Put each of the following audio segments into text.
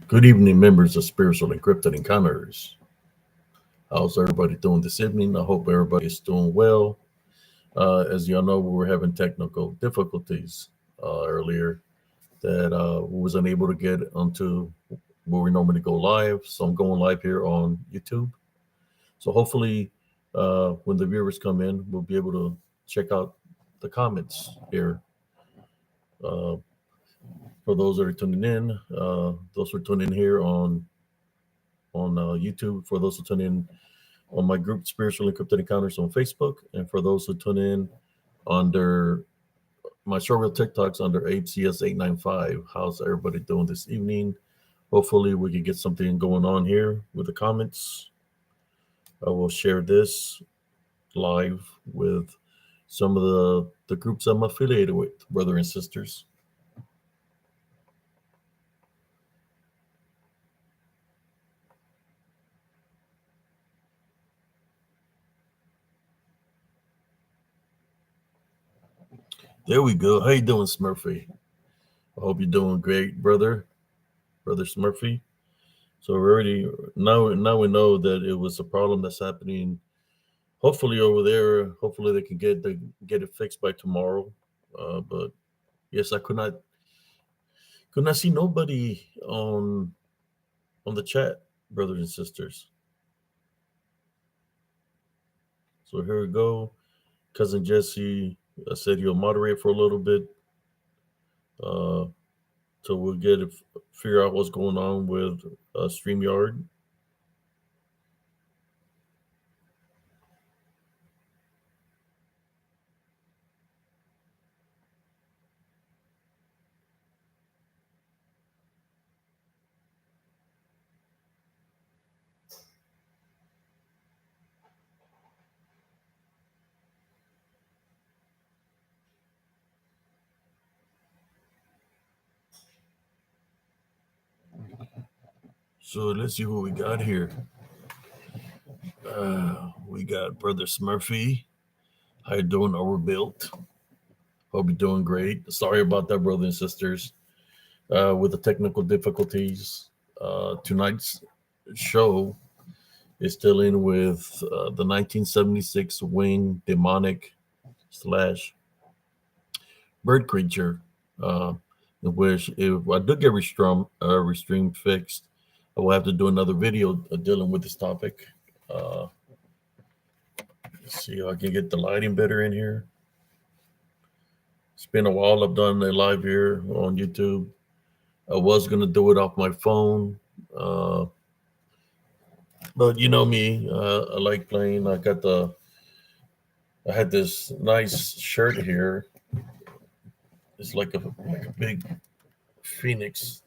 Good evening, members of Spiritual Encrypted Encounters. How's everybody doing this evening? I hope everybody is doing well. As y'all know, we were having technical difficulties earlier that we was unable to get onto where we normally go live. So I'm going live here on YouTube. So hopefully, when the viewers come in, we'll be able to check out the comments here. Uh, for those that are tuning in, those who are tuning in here on YouTube, for those who tune in on my group Spiritual Encrypted Encounters on Facebook, and for those who tune in under my short reel TikToks under AbeCS895. How's everybody doing this evening? Hopefully we can get something going on here with the comments. I will share this live with some of the groups I'm affiliated with, brother and sisters. There we go. How you doing, Smurfy? I hope you're doing great, brother Smurfy. So we already now we know that it was a problem that's happening. Hopefully over there, hopefully they can get it fixed by tomorrow. But yes, I could not see nobody on the chat, brothers and sisters. So here we go. Cousin Jesse said he'll moderate for a little bit. So we'll figure out what's going on with StreamYard. So let's see what we got here. We got Brother Smurfy. How you doing, Overbuilt? Hope you're doing great. Sorry about that, brothers and sisters. With the technical difficulties, tonight's show is still in with the 1976 winged demonic / bird creature, in which if I do get restraint fixed, I will have to do another video dealing with this topic. Let's see how I can get the lighting better in here. It's been a while I've done a live here on YouTube. I was going to do it off my phone. But you know me, I like playing. I had this nice shirt here. It's like a big phoenix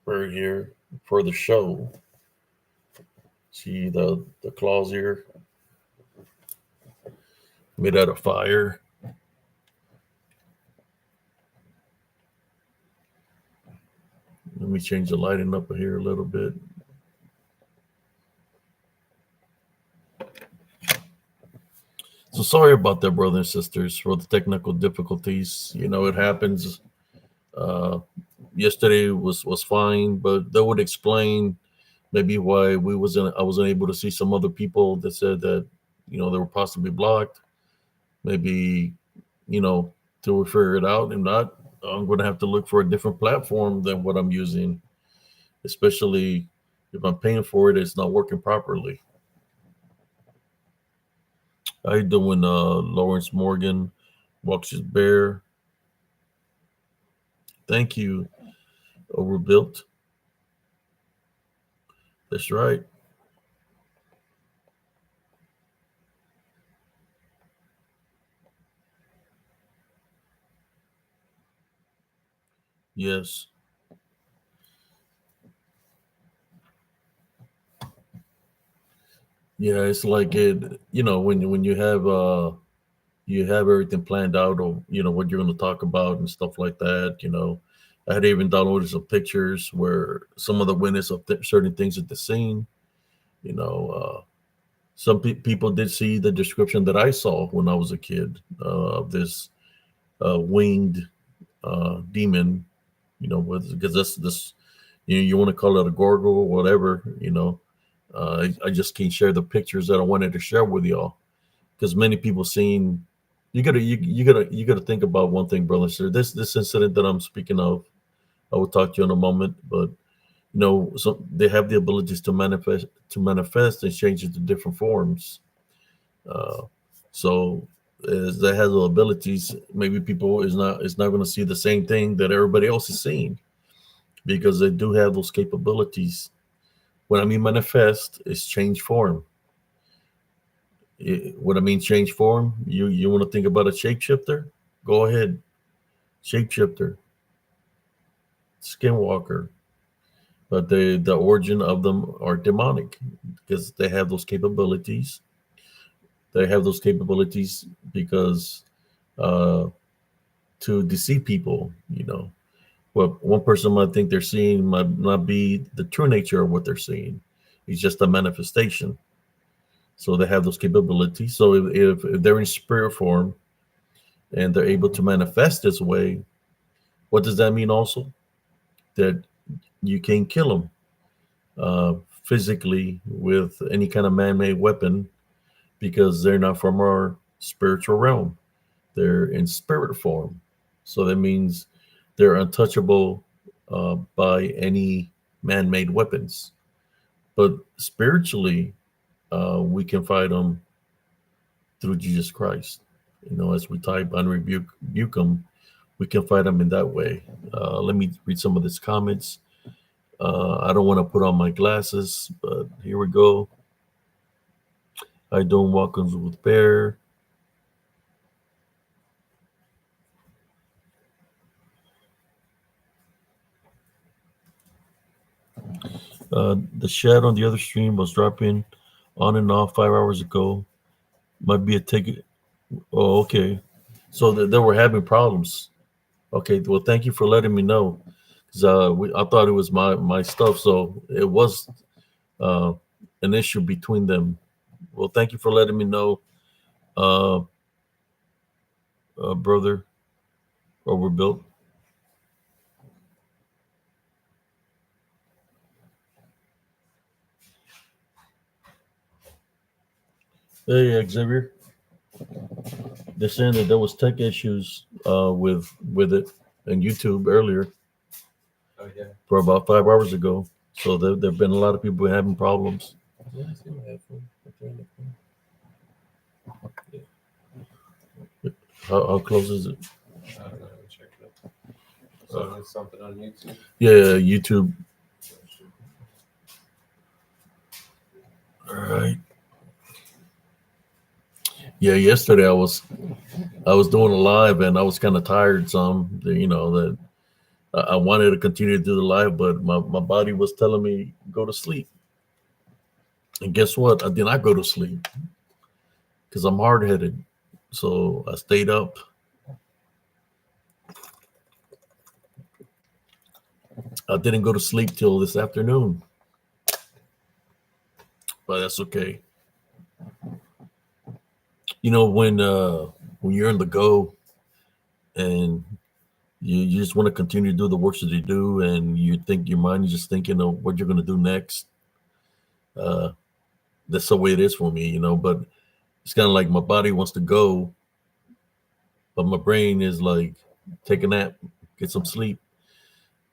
bird here for the show. See the claws here, made out of fire. Let me change the lighting up here a little bit. So sorry about that, brothers and sisters, for the technical difficulties. You know, it happens. Yesterday was fine, but that would explain maybe why I wasn't able to see some other people that said that, you know, they were possibly blocked. Maybe, you know, till we figure it out. If not, I'm going to have to look for a different platform than what I'm using, especially if I'm paying for it, it's not working properly. How you doing, Lawrence Morgan, Walks Bear? Thank you, Overbuilt. That's right. Yes. Yeah, it's like it, you know, when you have everything planned out, or you know what you're going to talk about and stuff like that. You know, I had even downloaded some pictures where some of the witness of certain things at the scene. You know, some people did see the description that I saw when I was a kid of this winged demon, because that's this, you want to call it a gorgle or whatever. I just can't share the pictures that I wanted to share with y'all because many people seen. You gotta think about one thing, brother. Sir, this incident that I'm speaking of, I will talk to you in a moment, but so they have the abilities to manifest and change into different forms. Uh, so as they have the abilities, maybe people is not going to see the same thing that everybody else is seeing because they do have those capabilities. When I mean manifest, is change form. What I mean change form, you want to think about a shapeshifter? Go ahead, shapeshifter, skinwalker, but the origin of them are demonic because they have those capabilities. They have those capabilities because uh, to deceive people. What one person might think they're seeing might not be the true nature of what they're seeing. It's just a manifestation. So they have those capabilities. So if they're in spirit form and they're able to manifest this way, what does that mean also? That you can't kill them physically with any kind of man-made weapon because they're not from our spiritual realm. They're in spirit form. So that means they're untouchable by any man made weapons. But spiritually, we can fight them through Jesus Christ. As we type rebuke them, we can fight them in that way. Let me read some of these comments. I don't want to put on my glasses, but here we go. I don't walk with bear. The shed on the other stream was dropping on and off 5 hours ago. Might be a ticket. Oh, okay. So they were having problems. Okay. Well, thank you for letting me know. Because I thought it was my stuff. So it was uh, an issue between them. Well, thank you for letting me know, uh, brother Overbuilt. Hey, Xavier. They're saying that there was tech issues with it and YouTube earlier. Oh yeah. For about 5 hours ago. So there've been a lot of people having problems. Yeah, I see my headphone. Yeah. How close is it? I don't know. Check it out. So there's something on YouTube. Yeah, YouTube. All right. Yeah, yesterday I was doing a live and I was kind of tired some. That I wanted to continue to do the live, but my body was telling me go to sleep. And guess what? I did not go to sleep because I'm hard headed. So I stayed up. I didn't go to sleep till this afternoon, but that's okay. When you're in the go and you just want to continue to do the works that you do, and you think your mind is just thinking of what you're going to do next. Uh, that's the way it is for me, But it's kind of like my body wants to go, but my brain is like, take a nap, get some sleep.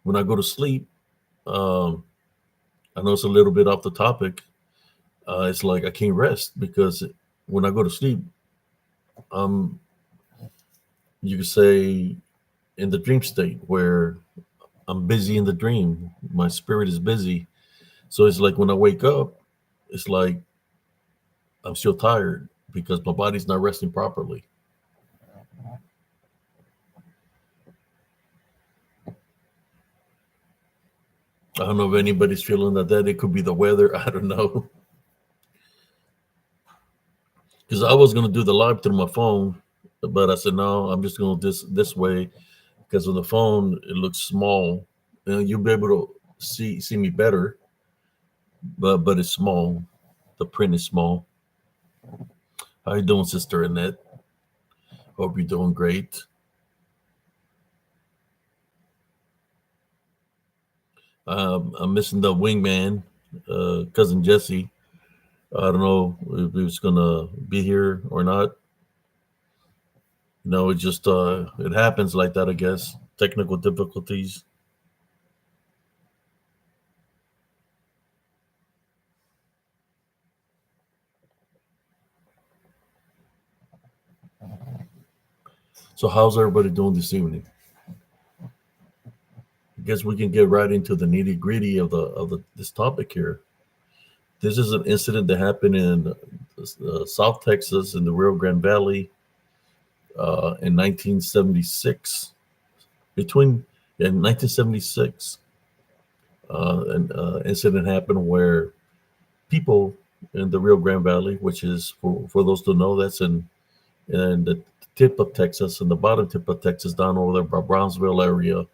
When I go to sleep, um, I know it's a little bit off the topic. It's like I can't rest because when I go to sleep, um, you could say in the dream state where I'm busy in the dream. My spirit is busy. So it's like when I wake up, it's like I'm still tired because my body's not resting properly. I don't know if anybody's feeling that. It could be the weather. I don't know. Because I was gonna do the live through my phone, but I said no. I'm just gonna this way because on the phone it looks small. You'll be able to see me better, but it's small. The print is small. How you doing, Sister Annette? Hope you're doing great. I'm missing the wingman, cousin Jesse. I don't know if he was gonna be here or not. It just it happens like that, I guess. Technical difficulties. So how's everybody doing this evening? I guess we can get right into the nitty gritty of the this topic here. This is an incident that happened in South Texas in the Rio Grande Valley in 1976. Between in 1976, an incident happened where people in the Rio Grande Valley, which is for those to know, that's in the tip of Texas and the bottom tip of Texas, down over there by Brownsville area,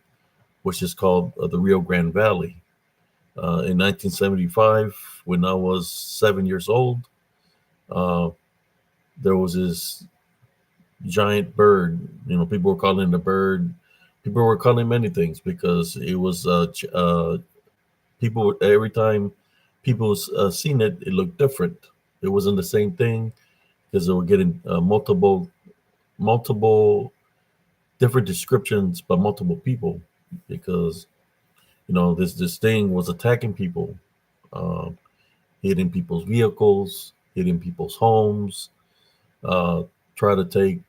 which is called the Rio Grande Valley. In 1975, when I was 7 years old, uh, there was this giant bird. People were calling it a bird. People were calling it many things because it was people every time people seen it, it looked different. It wasn't the same thing because they were getting multiple different descriptions by multiple people because this thing was attacking people, uh, hitting people's vehicles, hitting people's homes, uh, try to take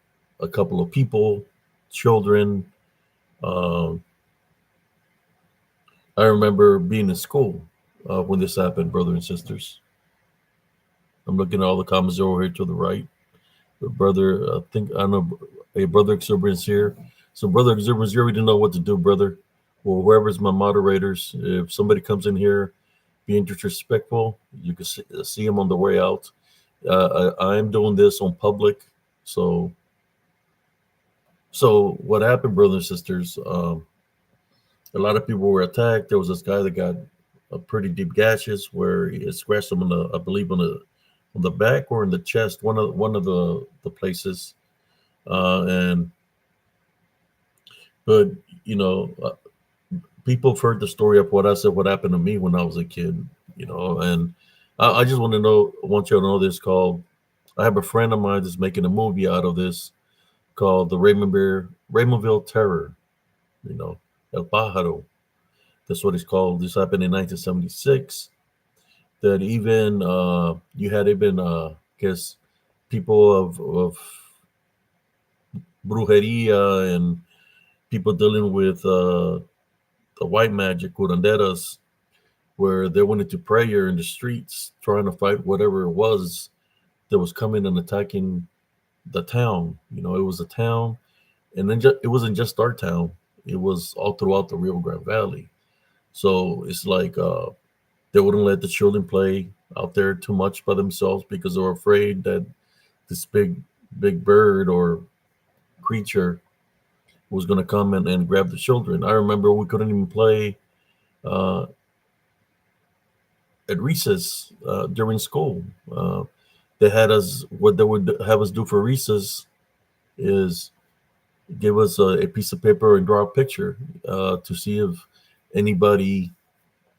a couple of people, children. Um, I remember being in school when this happened, brothers and sisters. I'm looking at all the comments over here to the right. The brother, I think I know a brother exuberance here. So brother exuberance, you already know what to do, brother. Well, whoever's my moderators, if somebody comes in here being disrespectful, you can see them on the way out. I am doing this on public, so what happened, brothers and sisters? A lot of people were attacked. There was this guy that got a pretty deep gashes where he had scratched him I believe, on the back or in the chest, one of the places. And but you know, uh, people have heard the story of what I said, what happened to me when I was a kid. And I just want you to know this. Called, I have a friend of mine that's making a movie out of this called the Raymondville Terror. El Pájaro. That's what it's called. This happened in 1976. That even you had even guess people of brujeria and people dealing with the white magic, curanderas, where they went into prayer in the streets trying to fight whatever it was that was coming and attacking the town. It was a town, and then it wasn't just our town; it was all throughout the Rio Grande Valley. So it's like they wouldn't let the children play out there too much by themselves because they were afraid that this big bird or creature was going to come and grab the children. I remember we couldn't even play uh, at recess during school. They had us, what they would have us do for recess is give us a piece of paper and draw a picture to see if anybody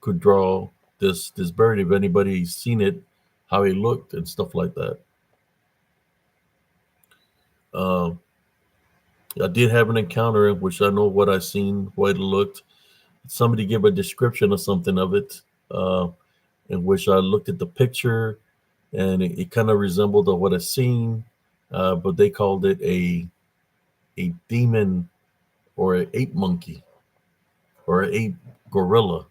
could draw this bird, if anybody seen it, how it looked and stuff like that. Uh, I did have an encounter in which I know what I seen, what it looked. Somebody gave a description of something of it, in which I looked at the picture, and it kind of resembled what I seen, but they called it a demon or an ape monkey or an ape gorilla.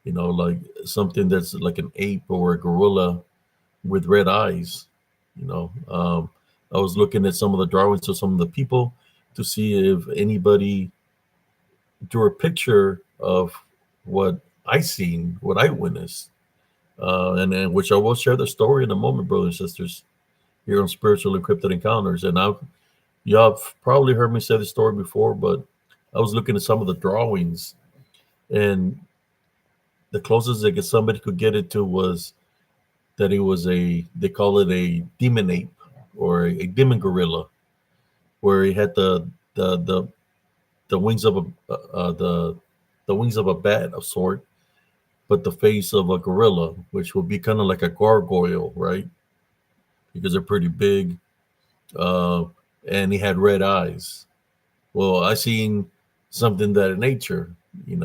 Like something that's like an ape or a gorilla with red eyes. I was looking at some of the drawings of some of the people to see if anybody drew a picture of what I seen, what I witnessed, and which I will share the story in a moment, brothers and sisters, here on Spiritual Encrypted Encounters. And y'all have probably heard me say the story before, but I was looking at some of the drawings, and the closest that somebody could get it to was that it was they call it a demon ape or a demon gorilla, where he had the wings of the wings of a bat of sort, but the face of a gorilla, which would be kind of like a gargoyle, right? Because they're pretty big, uh, and he had red eyes. Well, I seen something that in nature, and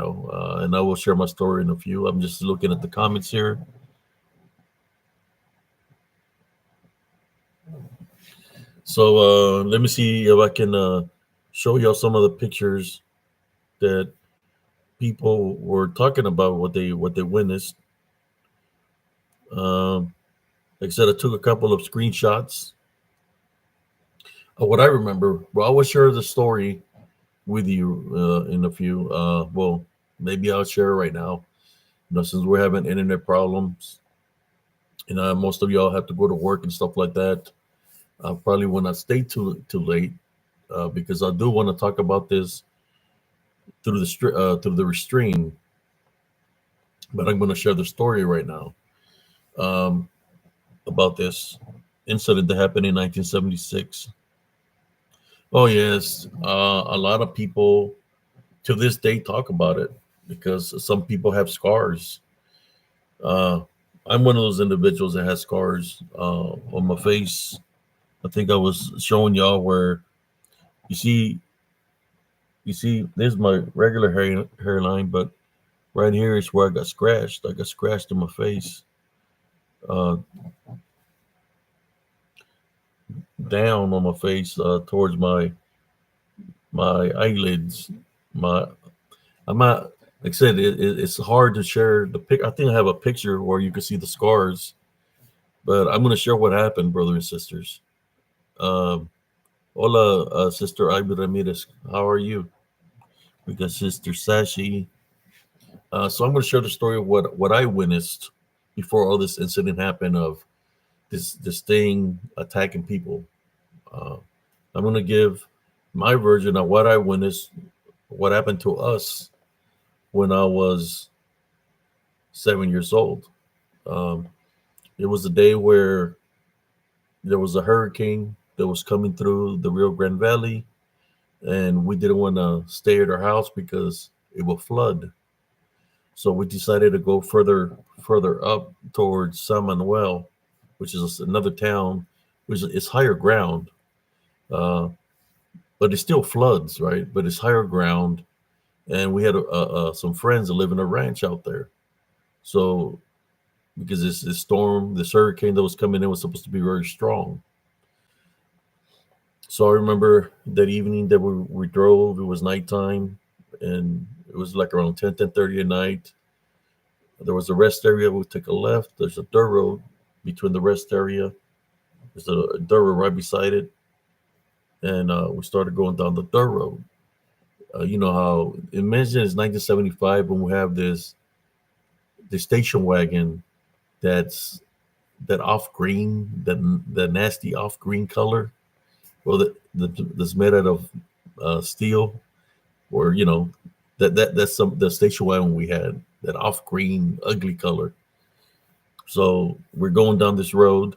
I will share my story in a few. I'm just looking at the comments here. So let me see if I can show y'all some of the pictures that people were talking about what they witnessed. Um, like I said, I took a couple of screenshots of what I remember. Well, I will share the story with you in a few. Well, maybe I'll share it right now. Since we're having internet problems, and most of y'all have to go to work and stuff like that. I probably will not stay too late because I do want to talk about this through the stream. But I'm going to share the story right now um, about this incident that happened in 1976. Oh yes, a lot of people to this day talk about it because some people have scars. Uh, I'm one of those individuals that has scars on my face. I think I was showing y'all where you see there's my regular hairline, but right here is where I got scratched. I got scratched in my face, uh, down on my face towards my eyelids. My I'm not like I said. It's hard to share the pic. I think I have a picture where you can see the scars, but I'm going to share what happened, brothers and sisters. Um, Hola, Sister Ivy Ramirez. How are you? We got Sister Sashi. So I'm going to share the story of what I witnessed before all this incident happened of this thing attacking people. Uh, I'm going to give my version of what I witnessed, what happened to us when I was 7 years old. Um, it was a day where there was a hurricane that was coming through the Rio Grande Valley, and we didn't want to stay at our house because it would flood. So we decided to go further up towards San Manuel, which is another town, which is higher ground, uh, but it still floods, right? But it's higher ground, and we had some friends that live in a ranch out there. So because this storm, this hurricane that was coming in was supposed to be very strong. So I remember that evening that we drove. It was nighttime, and it was like around 10:30 at night. There was a rest area. We took a left. There's a dirt road between the rest area. There's a dirt road right beside it, and we started going down the dirt road. You know how imagine it's 1975 when we have the station wagon that's that off green, that nasty off green color. Well, that's made out of steel, or that's some the station wagon we had, that off green ugly color. So we're going down this road.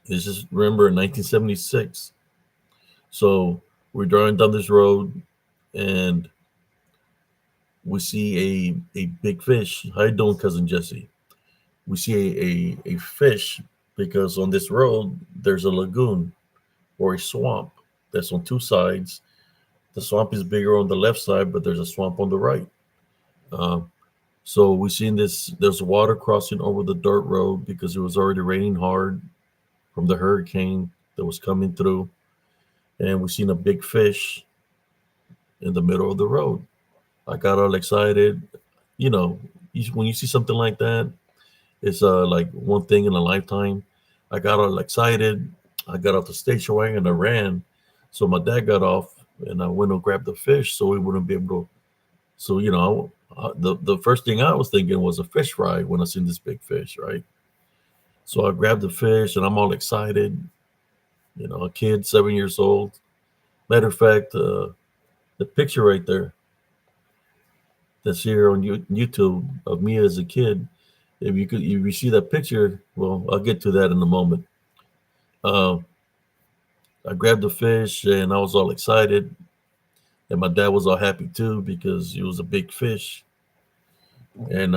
This is, remember, in 1976. So we're driving down this road, and we see a big fish. How you doing, cousin Jesse? We see a fish because on this road there's a lagoon or a swamp that's on two sides. The swamp is bigger on the left side, but there's a swamp on the right. Um, so we seen this. There's water crossing over the dirt road because it was already raining hard from the hurricane that was coming through, and we seen a big fish in the middle of the road. I got all excited. You know, when you see something like that, it's like one thing in a lifetime. I got all excited. I got off the station wagon and I ran. So my dad got off, and I went and grabbed the fish so we wouldn't be able to. So the first thing I was thinking was a fish fry when I seen this big fish, right? So I grabbed the fish and I'm all excited. A kid, 7 years old. Matter of fact, the picture right there that's here on YouTube of me as a kid. If you see that picture, well, I'll get to that in a moment. Uh, I grabbed the fish and I was all excited. And my dad was all happy too because it was a big fish. And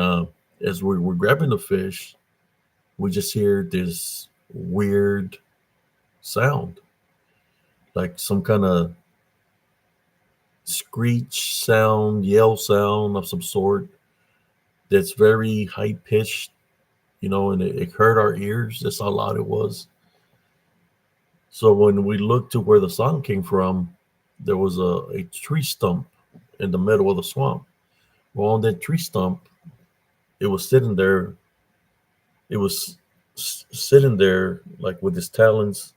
as we were grabbing the fish, we just hear this weird sound, like some kind of screech sound, yell sound of some sort that's very high pitched, and it hurt our ears. That's how loud it was. So when we looked to where the sound came from, there was a tree stump in the middle of the swamp. Well, on that tree stump, it was sitting there. It was sitting there like with its talons,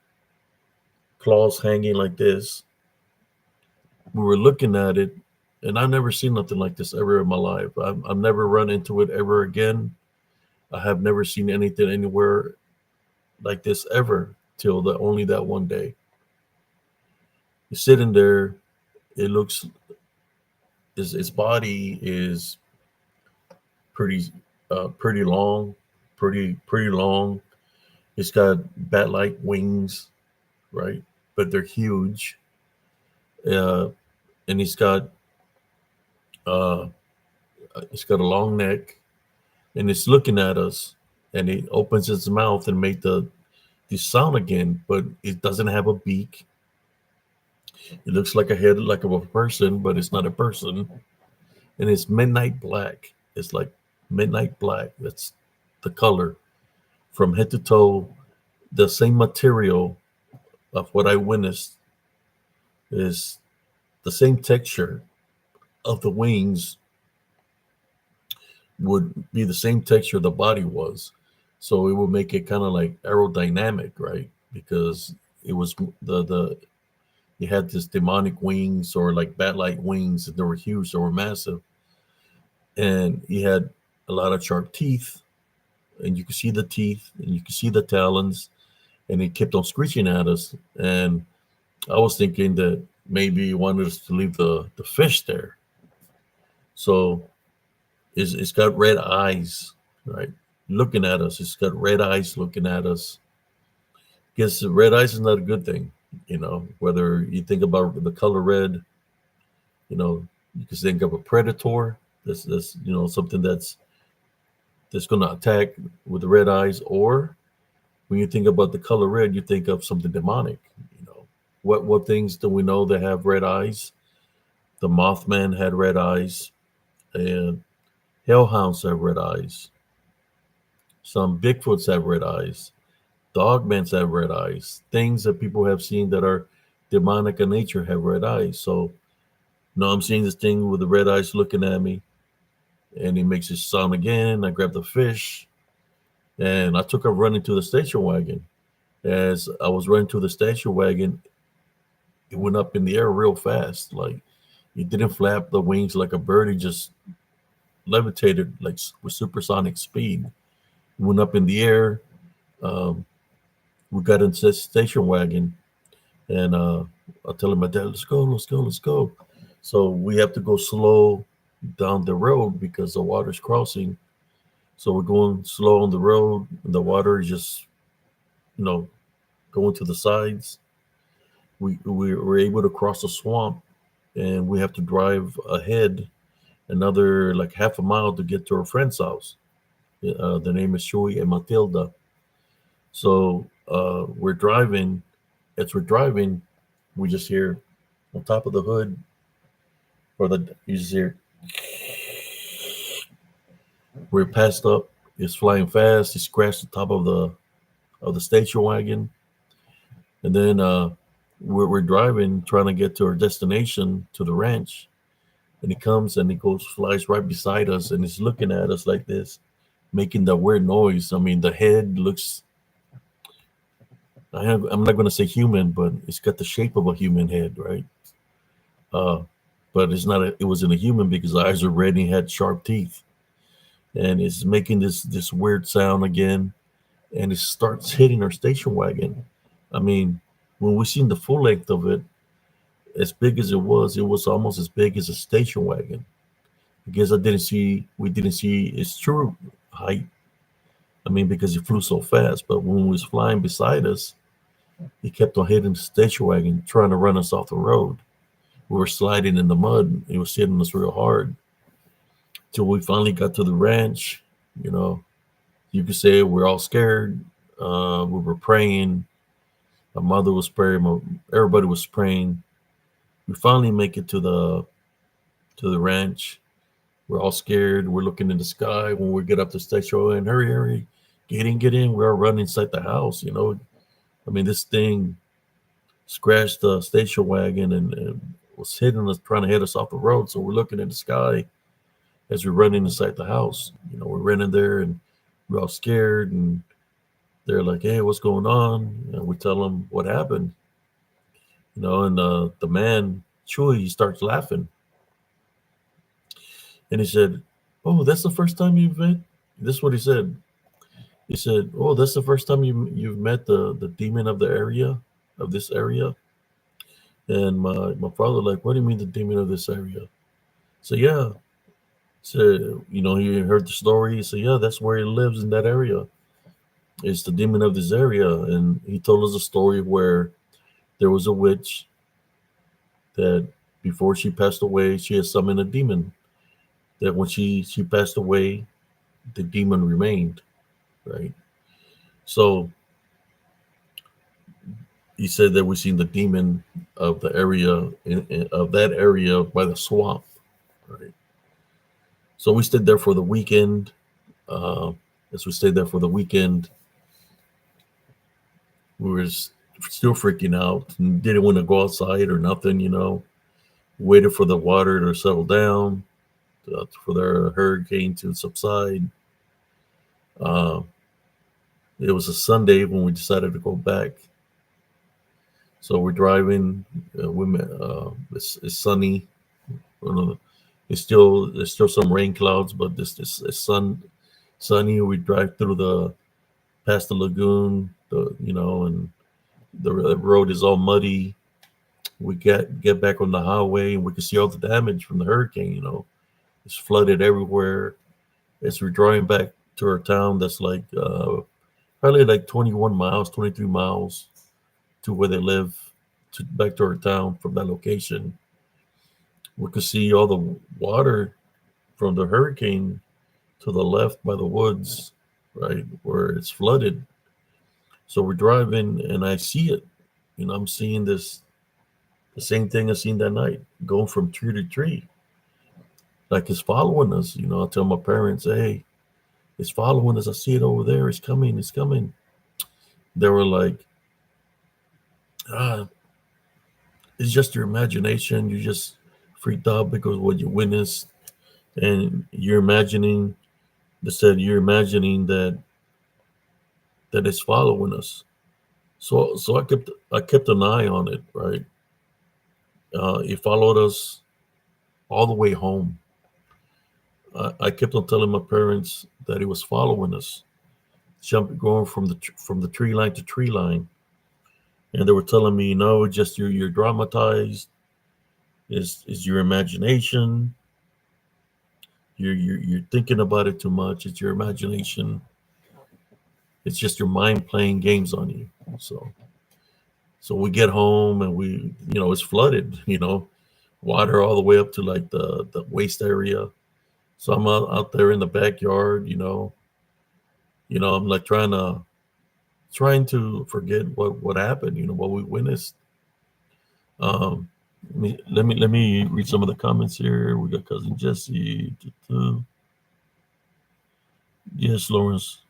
claws hanging like this. We were looking at it, and I've never seen nothing like this ever in my life. I've never run into it ever again. I have never seen anything anywhere like this ever till only that one day. It's sitting there. It looks its body is pretty pretty long, pretty long. It's got bat-like wings, right? But they're huge. Uh, and uh, it's got a long neck, and it's looking at us, and it opens its mouth and make the sound again, but it doesn't have a beak. It looks like a head like of a person, but it's not a person. And it's midnight black. It's like midnight black. That's the color from head to toe. The same material of what I witnessed is the same texture of the wings would be the same texture the body was. So it would make it kind of like aerodynamic, right? Because it was the you had this demonic wings or like bat-like wings, and they were huge, they were massive, and he had a lot of sharp teeth, and you could see the teeth, and you could see the talons, and he kept on screeching at us. And I was thinking that maybe he wanted us to leave the fish there. So it's got red eyes, right? Looking at us. It's got red eyes looking at us. Guess red eyes is not a good thing, whether you think about the color red, you can think of a predator. That's something that's going to attack with the red eyes. Or when you think about the color red, you think of something demonic. What things do we know that have red eyes? The Mothman had red eyes, and hellhounds have red eyes. Some Bigfoots have red eyes. Dogmans have red eyes. Things that people have seen that are demonic in nature have red eyes. So now I'm seeing this thing with the red eyes looking at me, and he makes his sound again. I grab the fish, and I took a run into the station wagon. As I was running to the station wagon, it went up in the air real fast. Like, it didn't flap the wings like a bird. It just levitated like with supersonic speed. It went up in the air. Um, we got into the station wagon, and I tell him, my dad, let's go, let's go, let's go. So we have to go slow down the road because the water's crossing. So we're going slow on the road, and the water is just, going to the sides. We were able to cross the swamp, and we have to drive ahead another like half a mile to get to our friend's house. The name is Shui and Matilda. So we're driving. As we're driving, we just hear on top of the hood, you just hear. We're passed up. It's flying fast. It scratched the top of the station wagon, and then we're driving, trying to get to our destination, to the ranch. And he comes and he flies right beside us, and he's looking at us like this, making that weird noise. I mean, the head looks. I'm not going to say human, but it's got the shape of a human head, right? But it's not. It wasn't a human because the eyes are red and he had sharp teeth, and it's making this weird sound again, and it starts hitting our station wagon. I mean, when we seen the full length of it, as big as it was almost as big as a station wagon. I guess we didn't see its true height. I mean, because it flew so fast. But when it was flying beside us, it kept on hitting the station wagon, trying to run us off the road. We were sliding in the mud. It was hitting us real hard. Till we finally got to the ranch. You know, you could say we're all scared. We were praying. My mother was praying. Everybody was praying. We finally make it to the ranch. We're all scared. We're looking in the sky when we get up the station. Oh, and hurry, hurry, get in, get in. We're all running inside the house. You know, I mean, this thing scratched the station wagon and was hitting us, trying to hit us off the road. So we're looking in the sky as we're running inside the house. You know, we're running there and we're all scared. And they're like, "Hey, what's going on?" And we tell them what happened. You know, and the man, Chewy, he starts laughing. And he said, "Oh, that's the first time you've met." This is what he said. He said, "Oh, that's the first time you've met the demon of the area, of this area." And my father like, "What do you mean the demon of this area?" So yeah, so you know he heard the story. He said, "Yeah, that's where he lives in that area. It's the demon of this area." And he told us a story where there was a witch that before she passed away, she had summoned a demon. That when she passed away, the demon remained, right? So he said that we seen the demon of the area of that area by the swamp, right? So we stayed there for the weekend. Uh, as we stayed there for the weekend, we were still freaking out and didn't want to go outside or nothing, you know. Waited for the water to settle down, for the hurricane to subside. Uh, it was a Sunday when we decided to go back. So we're driving. It's sunny. It's still there's still some rain clouds, but this it's sunny. We drive through the past the lagoon, and the road is all muddy. We get back on the highway and we can see all the damage from the hurricane. You know, it's flooded everywhere. As we're driving back to our town, that's like probably like 21 miles, 23 miles to where they live, back to our town from that location. We could see all the water from the hurricane to the left by the woods, right where it's flooded. So we're driving, and I see it. You know, I'm seeing the same thing I seen that night, going from tree to tree, like it's following us. You know, I tell my parents, "Hey, it's following us. I see it over there. It's coming. It's coming." They were like, "Ah, it's just your imagination. You just freaked out because of what you witnessed, and you're imagining." They said you're imagining that it's following us. So I kept an eye on it. Right, it followed us all the way home. I kept on telling my parents that it was following us, jumping, going from the tree line to tree line, and they were telling me, "No, just you're dramatized. Is your imagination? You're thinking about it too much. It's your imagination. It's just your mind playing games on you." So we get home and it's flooded. Water all the way up to like the waist area. So I'm out there in the backyard. I'm like trying to forget what happened. What we witnessed. Um, let me read some of the comments here. We got cousin Jesse. Yes, Lawrence.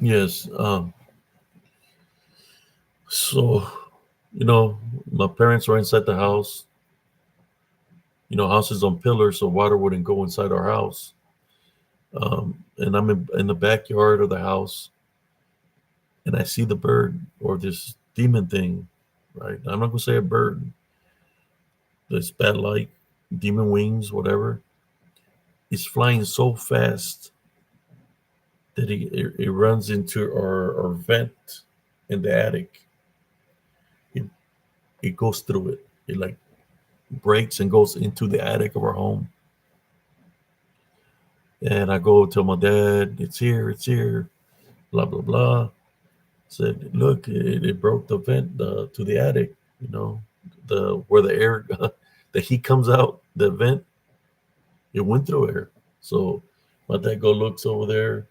Yes. So, my parents were inside the house. House is on pillars, so water wouldn't go inside our house. And I'm in the backyard of the house, and I see the bird or this demon thing, right? I'm not gonna say a bird. This bat like demon wings, whatever. It's flying so fast that it runs into our vent in the attic. It it goes through it. It like breaks and goes into the attic of our home. And I go tell my dad, it's here, it's here. blah blah blah. Said, look, it broke the vent to the attic. You know, the where the air, the heat comes out. The vent, it went through air. So my dad go looks over there,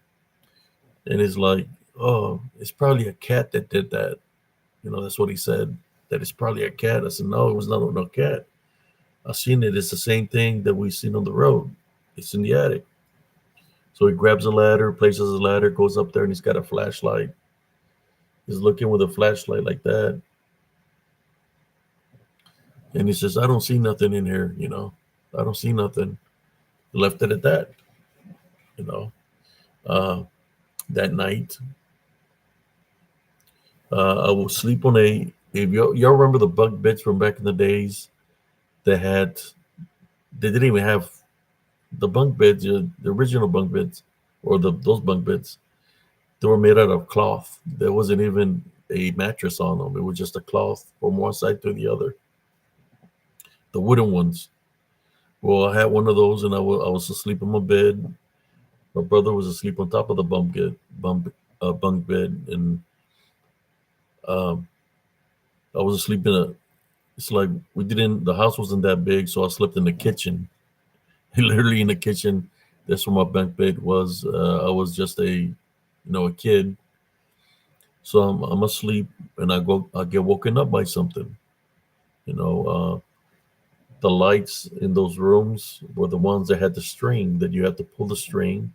and he's like, "Oh, it's probably a cat that did that." You know, that's what he said. That it's probably a cat. I said, "No, it was not no cat. I seen it. It's the same thing that we seen on the road. It's in the attic." So he grabs a ladder, places a ladder, goes up there, and he's got a flashlight. He's looking with a flashlight like that, and he says, "I don't see nothing in here. You know, I don't see nothing." Left it at that. You know, uh, that night, I will sleep on a. If y'all remember the bunk beds from back in the days, they had they didn't even have the bunk beds, the original bunk beds, or those bunk beds. They were made out of cloth. There wasn't even a mattress on them. It was just a cloth from one side to the other. The wooden ones. Well, I had one of those, and I was asleep in my bed. My brother was asleep on top of the bunk bed, and um, I was asleep in a. It's like we didn't. The house wasn't that big, so I slept in the kitchen. Literally in the kitchen. That's where my bunk bed was. I was just a kid. So I'm asleep, and I get woken up by something. You know, the lights in those rooms were the ones that had the string that you had to pull the string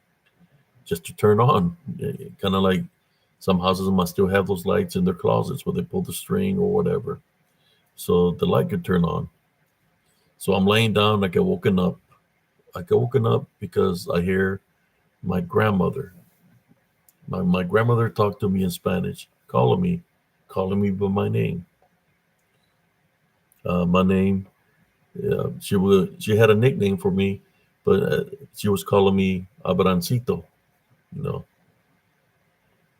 just to turn on. Kind of like some houses must still have those lights in their closets where they pull the string or whatever, so the light could turn on. So I'm laying down. I get woken up. I get woken up because I hear my grandmother. My grandmother talked to me in Spanish, calling me by my name. My name. She had a nickname for me, but she was calling me Abrancito. You know,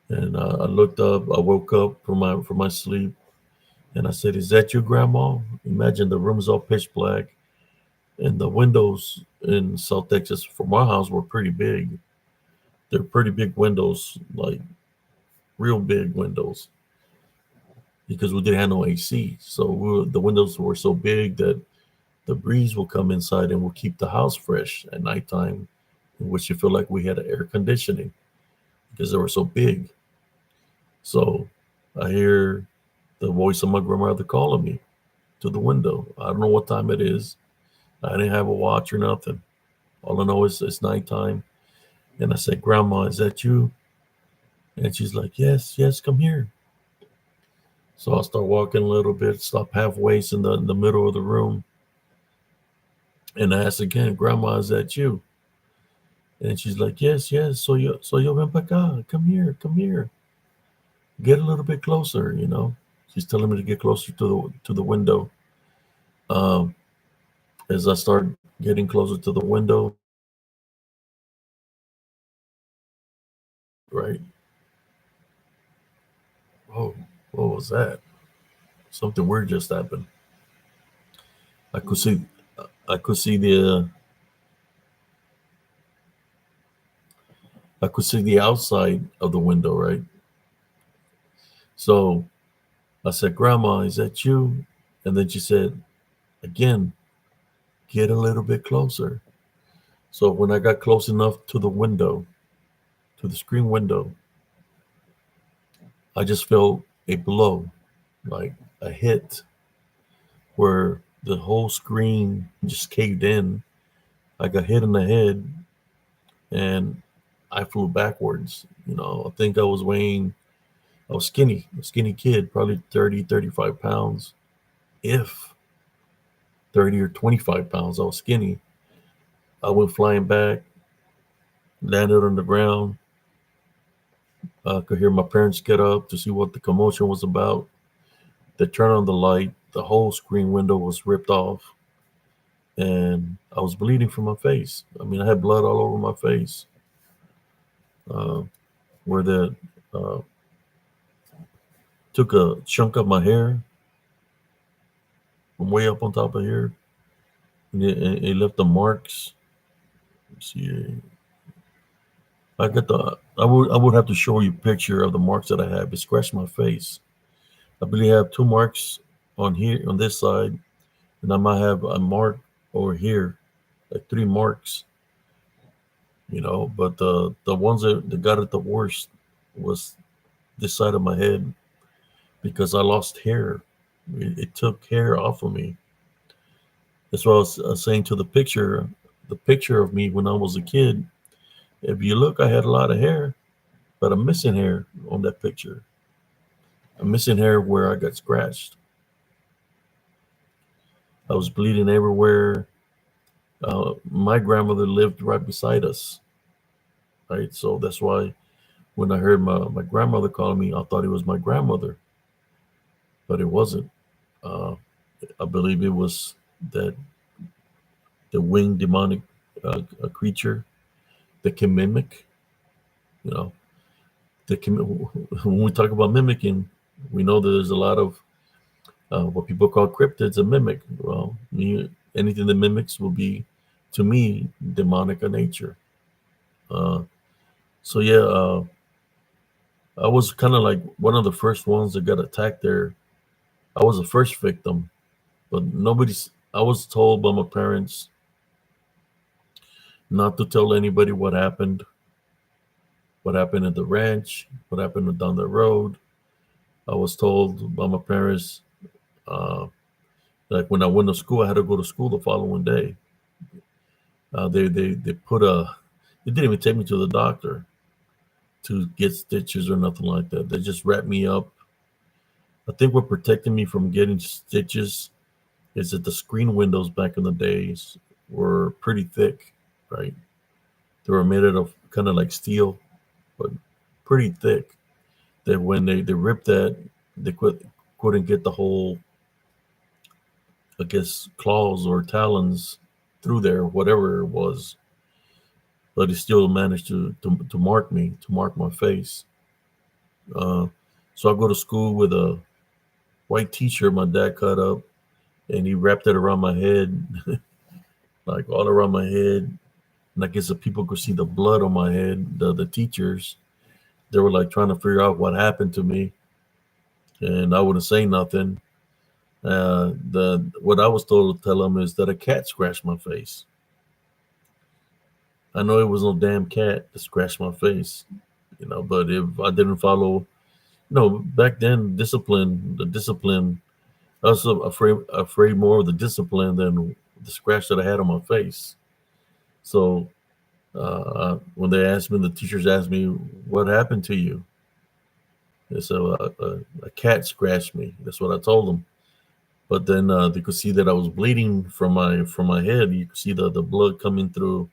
and I looked up. I woke up from my sleep, and I said, "Is that your grandma?" Imagine the room is all pitch black, and the windows in South Texas from our house were pretty big. They're pretty big windows, like real big windows, because we didn't have no AC. So the windows were so big that the breeze will come inside and will keep the house fresh at nighttime, in which you feel like we had air conditioning because they were so big. So I hear the voice of my grandmother calling me to the window. I don't know what time it is. I didn't have a watch or nothing. All I know is it's nighttime. And I said, "Grandma, is that you?" And she's like, "Yes, yes, come here." So I start walking a little bit, stop halfway in the middle of the room, and I ask again, "Grandma, is that you?" And she's like, "Yes, yes. So yo ven para acá. Come here, come here. Get a little bit closer." She's telling me to get closer to the window. Um, as I start getting closer to the window, right? Oh, what was that? Something weird just happened. I could see, I could see I could see the outside of the window, right? So I said, "Grandma, is that you?" And then she said, again, "Get a little bit closer." So when I got close enough to the window, to the screen window, I just felt a blow, like a hit, where the whole screen just caved in. I got hit in the head, and I flew backwards. I think I was skinny, a skinny kid, probably 30, 35 pounds, if 30 or 25 pounds. I was skinny. I went flying back, landed on the ground. I could hear my parents get up to see what the commotion was about. They turned on the light. The whole screen window was ripped off, and I was bleeding from my face. I mean, I had blood all over my face, uh, where the uh, took a chunk of my hair from way up on top of here, and it left the marks. Let's see, I would have to show you a picture of the marks that I have. It scratched my face. I believe I have two marks on here on this side, and I might have a mark over here, like three marks, But the ones that got it the worst was this side of my head because I lost hair. It took hair off of me. That's what I was saying to the picture of me when I was a kid. If you look, I had a lot of hair, but I'm missing hair on that picture. I'm missing hair where I got scratched. I was bleeding everywhere. My grandmother lived right beside us, right? So that's why when I heard my grandmother calling me, I thought it was my grandmother, but it wasn't. Uh, I believe it was that the winged demonic a creature that can mimic, you know, that can. When we talk about mimicking, we know that there's a lot of what people call cryptids, a mimic. Well, anything that mimics will be, to me, demonic in nature. Uh, so yeah, I was kind of like one of the first ones that got attacked there. I was the first victim, but nobody's. I was told by my parents not to tell anybody what happened at the ranch, what happened down the road. I was told by my parents, uh, like when I went to school, I had to go to school the following day. They put a. They didn't even take me to the doctor to get stitches or nothing like that. They just wrapped me up. I think what protected me from getting stitches is that the screen windows back in the days were pretty thick, right? They were made out of kind of like steel, but pretty thick. That when they ripped that, they couldn't get the whole, I guess, claws or talons through there, whatever it was. But it still managed to mark me, to mark my face. Uh, so I go to school with a white T-shirt my dad cut up, and he wrapped it around my head, like all around my head. And I guess the people could see the blood on my head. The teachers, they were like trying to figure out what happened to me, and I wouldn't say nothing. The what I was told to tell them is that a cat scratched my face. I know it was no damn cat that scratched my face, But if I didn't follow, back then the discipline, I was so afraid more of the discipline than the scratch that I had on my face. So when the teachers asked me what happened to you, they said a cat scratched me. That's what I told them. But then they could see that I was bleeding from my head. You could see the blood coming through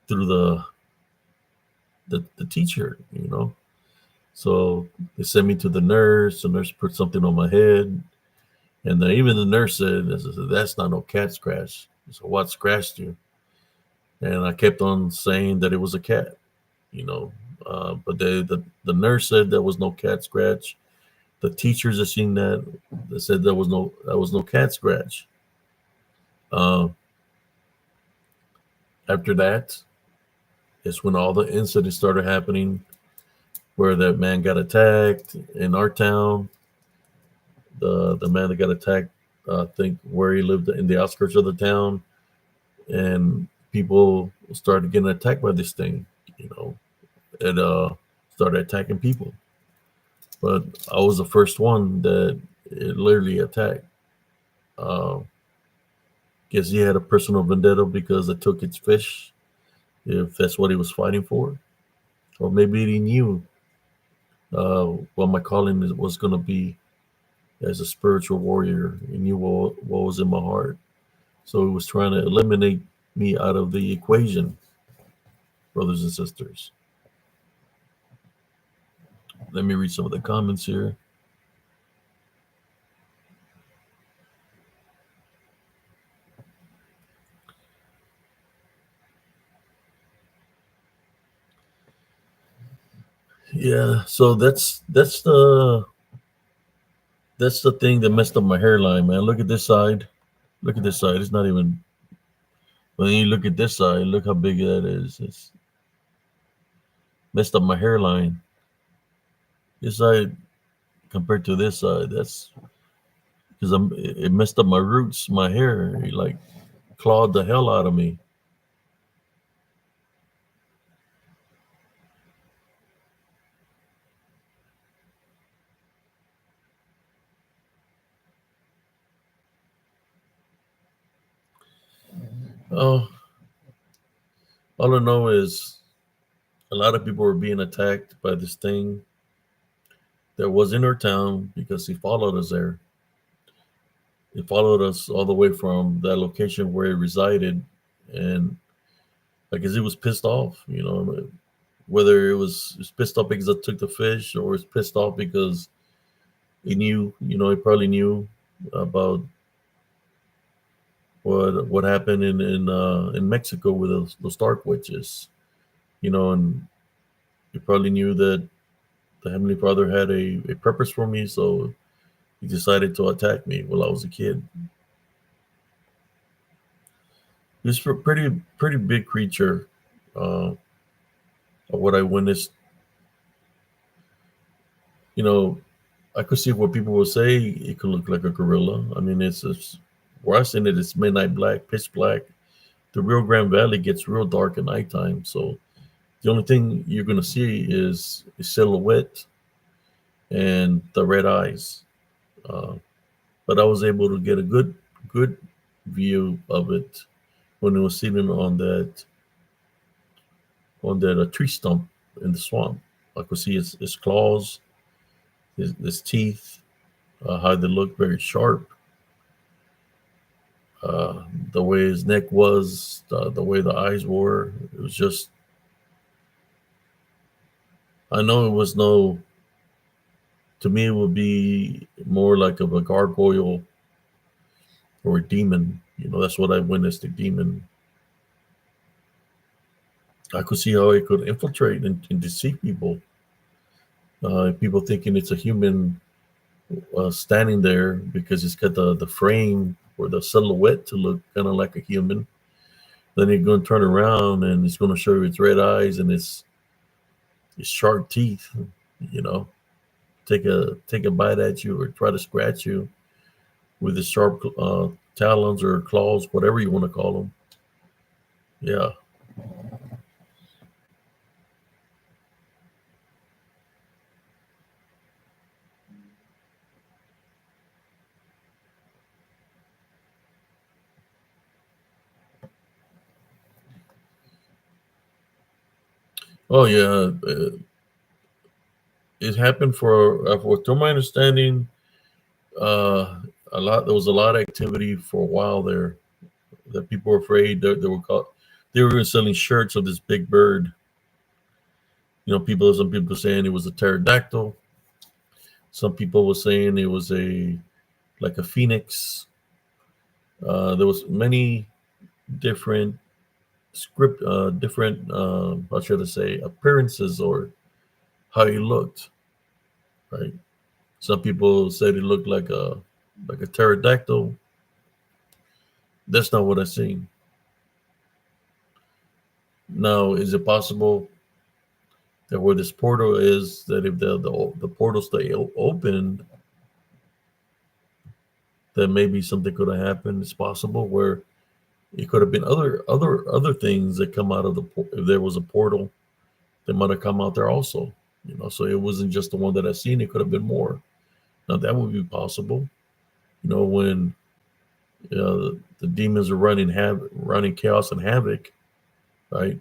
the t-shirt. So they sent me to the nurse. The nurse put something on my head, and then even the nurse said, "That's not no cat scratch." So what scratched you? And I kept on saying that it was a cat. you know. But the nurse said there was no cat scratch. The teachers have seen that. They said there was no cat scratch. Uh, After that, it's when all the incidents started happening, where that man got attacked in our town. The man that got attacked, I think, where he lived in the outskirts of the town, and people started getting attacked by this thing. It started attacking people. But I was the first one that it literally attacked. Uh, Guess he had a personal vendetta because I took its fish, if that's what he was fighting for, or maybe he knew what my calling was going to be as a spiritual warrior. He knew what was in my heart, so he was trying to eliminate me out of the equation, brothers and sisters. Let me read some of the comments here. Yeah, so that's the thing that messed up my hairline, man. Look at this side. Look at this side. It's not even. When you look at this side, look how big that is. messed up my hairline. This side compared to this side, that's because it messed up my roots, my hair. It like clawed the hell out of me. Oh, all I know is a lot of people were being attacked by this thing that was in our town because he followed us there. He followed us all the way from that location where he resided, and I guess he was pissed off. Whether it was pissed off because I took the fish, or it's pissed off because he knew. He probably knew about what happened in Mexico with those dark witches. And he probably knew that the Heavenly Father had a purpose for me, so he decided to attack me while I was a kid. He was a pretty big creature. Uh, what I witnessed, you know, I could see what people would say. It could look like a gorilla. I mean, it's where I seen it. It's midnight black, pitch black. The Rio Grande Valley gets real dark at nighttime, so the only thing you're gonna see is a silhouette and the red eyes. Uh, but I was able to get a good view of it when it was sitting on that tree stump in the swamp. I could see his claws, his teeth, how they looked very sharp. The way his neck was, the way the eyes were, it was just. I know it was no. To me, it would be more like of a gargoyle or a demon. That's what I witnessed, a demon. I could see how it could infiltrate and deceive people. People thinking it's a human standing there because it's got the frame or the silhouette to look kind of like a human. Then you're going to turn around and it's going to show you its red eyes and its sharp teeth. You know, take a bite at you or try to scratch you with its sharp talons or claws, whatever you want to call them. Yeah. Oh yeah. It happened to my understanding. A lot. There was a lot of activity for a while there. That people were afraid that they were selling shirts of this big bird. Some people saying it was a pterodactyl. Some people were saying it was like a phoenix. There was many different different how should I say, appearances or how he looked. Right. Some people said it looked like a pterodactyl. That's not what I seen. Now, is it possible that where this portal is, that if the portal stay open, then maybe something could have happened? It's possible where it could have been other things that come out of if there was a portal that might have come out there also. So it wasn't just the one that I seen. It could have been more. Now that would be possible. When the demons are running chaos and havoc, right?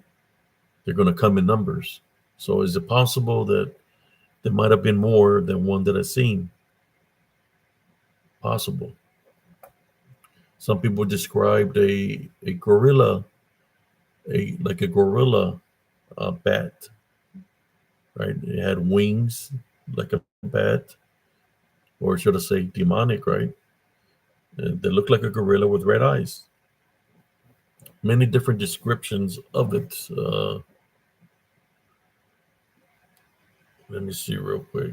They're going to come in numbers. So is it possible that there might have been more than one that I seen? Possible. Some people described a gorilla, like a gorilla bat, right? It had wings like a bat, or should I say demonic, right? They looked like a gorilla with red eyes. Many different descriptions of it. Let me see real quick.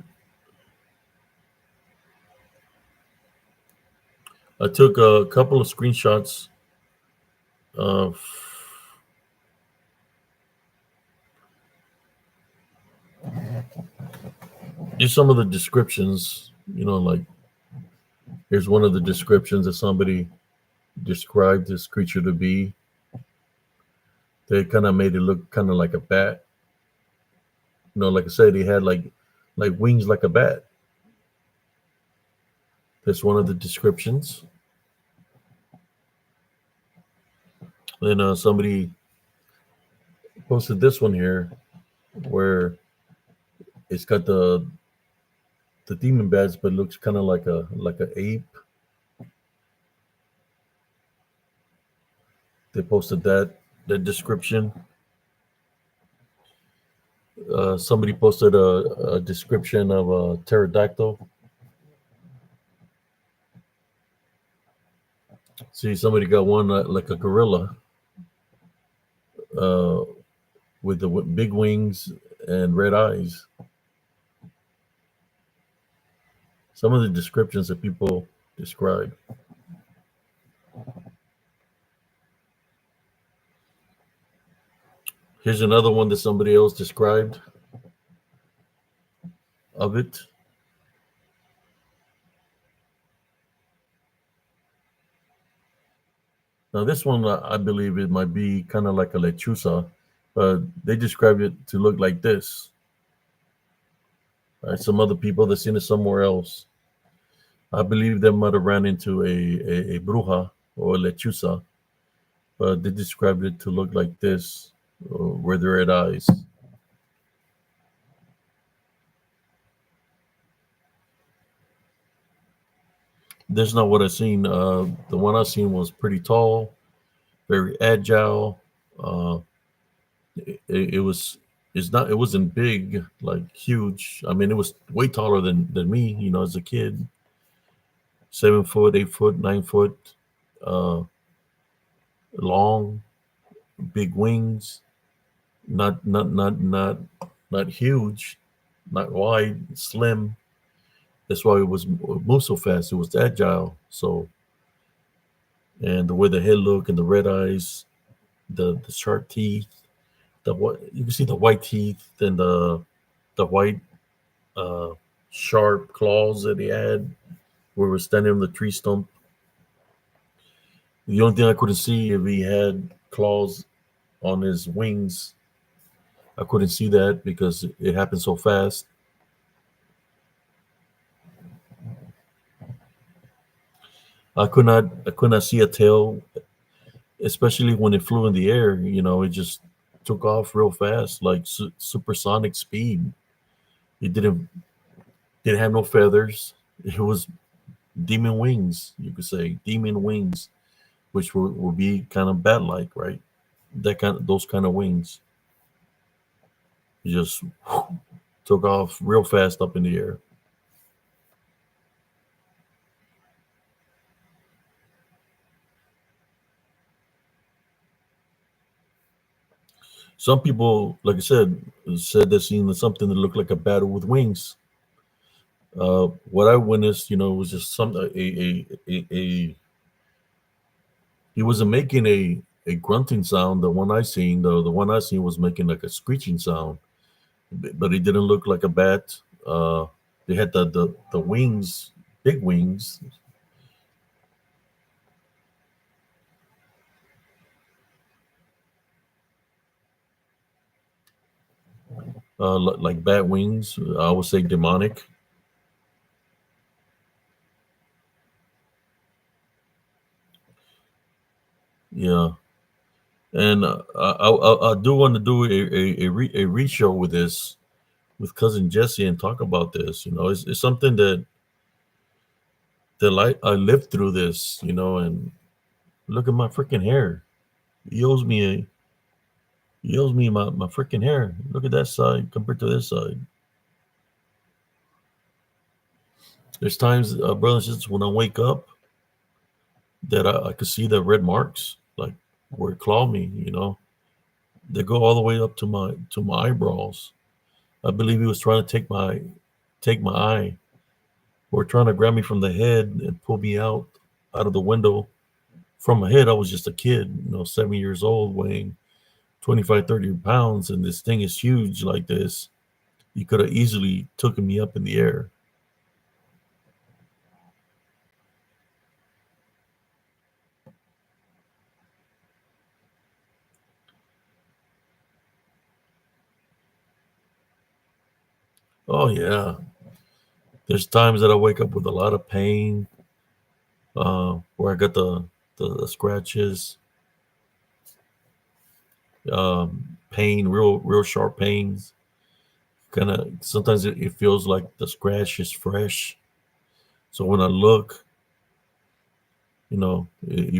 I took a couple of screenshots of just some of the descriptions, like here's one of the descriptions that somebody described this creature to be. They kind of made it look kind of like a bat. Like I said, he had like wings like a bat. That's one of the descriptions. Then somebody posted this one here, where it's got the demon bats, but looks kind of like a ape. They posted that description. Somebody posted a description of a pterodactyl. See, somebody got one like a gorilla, uh, with the big wings and red eyes. Some of the descriptions that people describe. Here's another one that somebody else described of it. Now, this one, I believe it might be kind of like a lechuza, but they described it to look like this. Some other people that seen it somewhere else. I believe they might have ran into a bruja or a lechuza, but they described it to look like this, with the red eyes. That's not what I seen. The one I seen was pretty tall, very agile. Uh, it was. It's not. It wasn't big, like huge. I mean, it was way taller than me. As a kid, 7 foot, 8 foot, 9 foot, uh, long, big wings. Not huge, not wide, slim. That's why it was moved so fast. It was agile. So, and the way the head look and the red eyes, the sharp teeth, the what you can see the white teeth and the white uh, sharp claws that he had. Where we're standing on the tree stump. The only thing I couldn't see if he had claws on his wings. I couldn't see that because it happened so fast. I could not see a tail, especially when it flew in the air. It just took off real fast, like supersonic speed. It didn't have no feathers. It was demon wings, you could say, demon wings, which will be kind of bat like, right? Those kind of wings. It just took off real fast up in the air. Some people, like I said they've seen something that looked like a bat with wings. What I witnessed, was just some a he wasn't making a grunting sound. The one I seen was making like a screeching sound, but it didn't look like a bat. They had the wings, big wings, like bat wings. I would say demonic. Yeah, and I do want to do a re-show with this with cousin Jesse and talk about this. It's something that I lived through this. And look at my freaking hair. He owes me my freaking hair. Look at that side compared to this side. There's times, brothers and sisters, when I wake up that I could see the red marks, like where it clawed me. They go all the way up to my eyebrows. I believe he was trying to take my eye, or trying to grab me from the head and pull me out of the window. From my head, I was just a kid, 7 years old, weighing 25, 30 pounds, and this thing is huge like this. He could have easily taken me up in the air. Oh yeah. There's times that I wake up with a lot of pain, where I got the scratches, pain, real sharp pains. Kind of sometimes it feels like the scratch is fresh. So when I look, you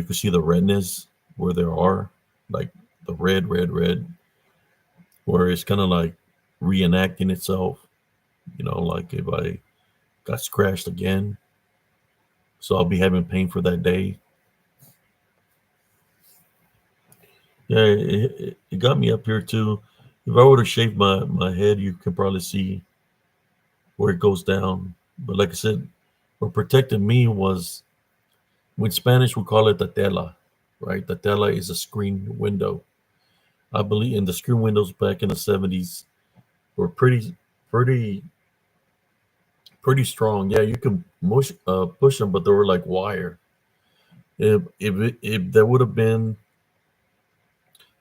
can see the redness where there are, like the red, where it's kind of like reenacting itself. Like if I got scratched again, so I'll be having pain for that day. Yeah, it got me up here too. If I were to shave my head, you can probably see where it goes down. But like I said, what protected me was, in Spanish we call it the tela, right? The tela is a screen window. I believe in the screen windows back in the 70s were pretty, pretty strong. Yeah, you can push them, but they were like wire. If there would have been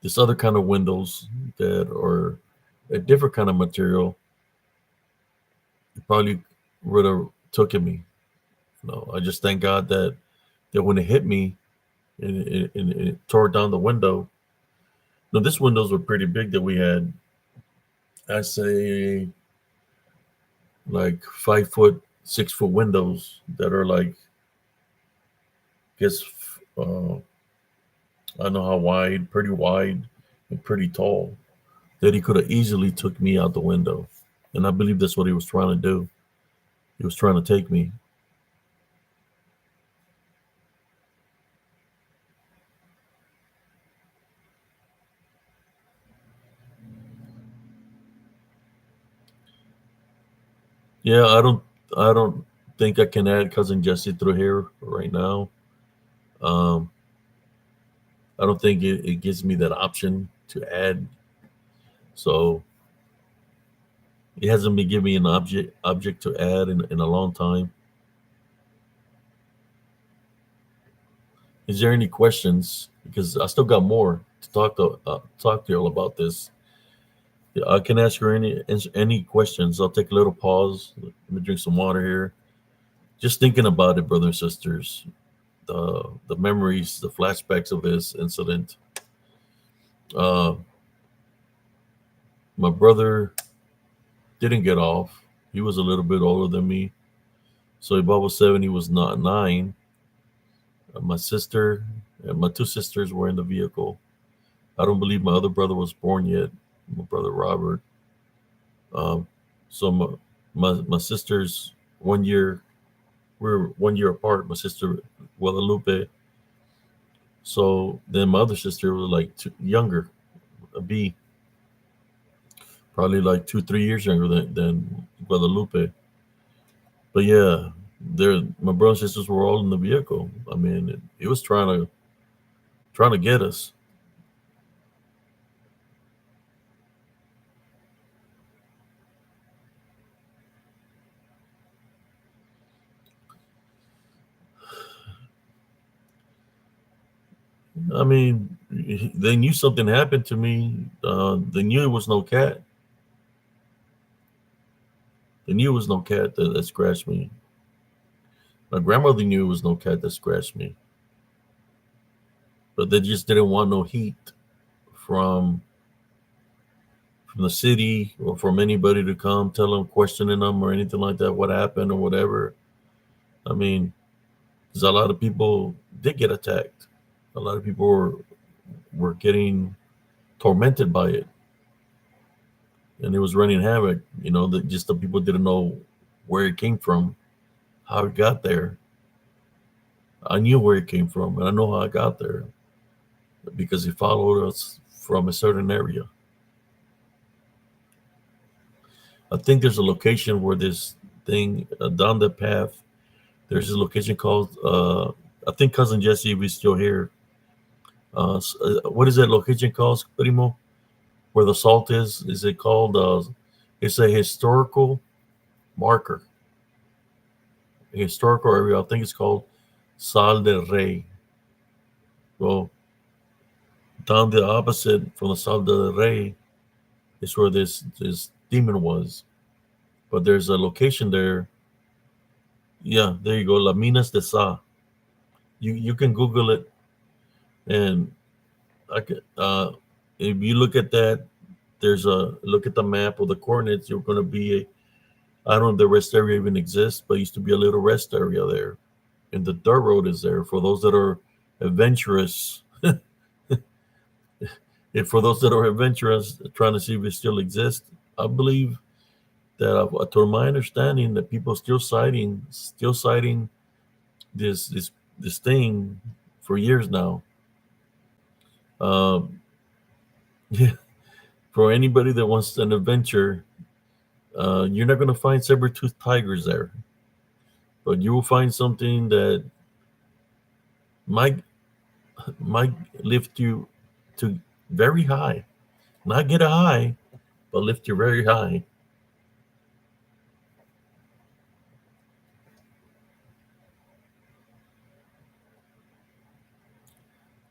this other kind of windows that are a different kind of material, it probably would have taken me. No, I just thank God that when it hit me and it tore down the window. No, these windows were pretty big that we had. I say like 5 foot, 6 foot windows that are like, guess, I don't know how wide, pretty wide and pretty tall. That he could have easily took me out the window, and I believe that's what he was trying to do. He was trying to take me. Yeah, I don't think I can add cousin Jesse through here right now. Um, I don't think it gives me that option to add. So it hasn't been giving me an object to add in a long time. Is there any questions? Because I still got more to talk to you all about this. Yeah, I can ask you any questions. I'll take a little pause. Let me drink some water here. Just thinking about it, brothers and sisters, the memories, the flashbacks of this incident. Uh, my brother didn't get off. He was a little bit older than me. So if I was 7, he was not 9. My sister and my two sisters were in the vehicle. I don't believe my other brother was born yet, my brother Robert. Um, so my sisters 1 year, we're 1 year apart. My sister Guadalupe. So then my other sister was like younger, a B, probably like 2 3 years younger than Guadalupe. But yeah, my brothers and sisters were all in the vehicle. I mean, it was trying to get us. I mean, they knew something happened to me. They knew it was no cat. They knew it was no cat that scratched me. My grandmother knew it was no cat that scratched me, but they just didn't want no heat from from the city or from anybody to come tell them, questioning them or anything like that, what happened or whatever. I mean, because a lot of people did get attacked. A lot of people were getting tormented by it, and it was running havoc. That just the people didn't know where it came from, how it got there. I knew where it came from, and I know how I got there because he followed us from a certain area. I think there's a location where this thing, down the path. There's a location called. I think cousin Jesse, if he's still here. What is that location called, Primo? Where the salt is? Is it called? It's a historical marker, a historical area. I think it's called Sal del Rey. Well, down the opposite from the Sal del Rey is where this demon was. But there's a location there. Yeah, there you go. La Minas de Sa. You can Google it, and I could, if you look at that, there's a look at the map of the coordinates. You're going to be. I don't know if the rest area even exists, but it used to be a little rest area there, and the dirt road is there for those that are adventurous. If for those that are adventurous, trying to see if it still exists, I believe that, to my understanding, that people are still citing this thing for years now. Um, yeah, for anybody that wants an adventure, you're not going to find saber-toothed tigers there, but you will find something that might might lift you to very high. Not get a high, but lift you very high.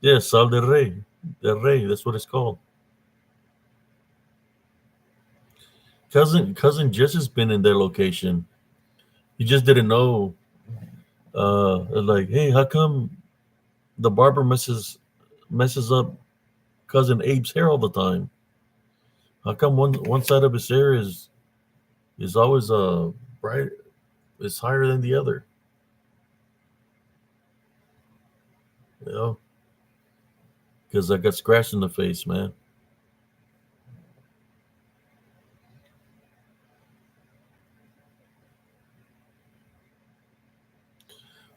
Yeah, Sal del Rey. Del Rey, that's what it's called. Cousin Jess has been in their location. He just didn't know. Like, hey, how come the barber messes up cousin Abe's hair all the time? How come one side of his hair is always bright, is higher than the other? You know, because I got scratched in the face, man.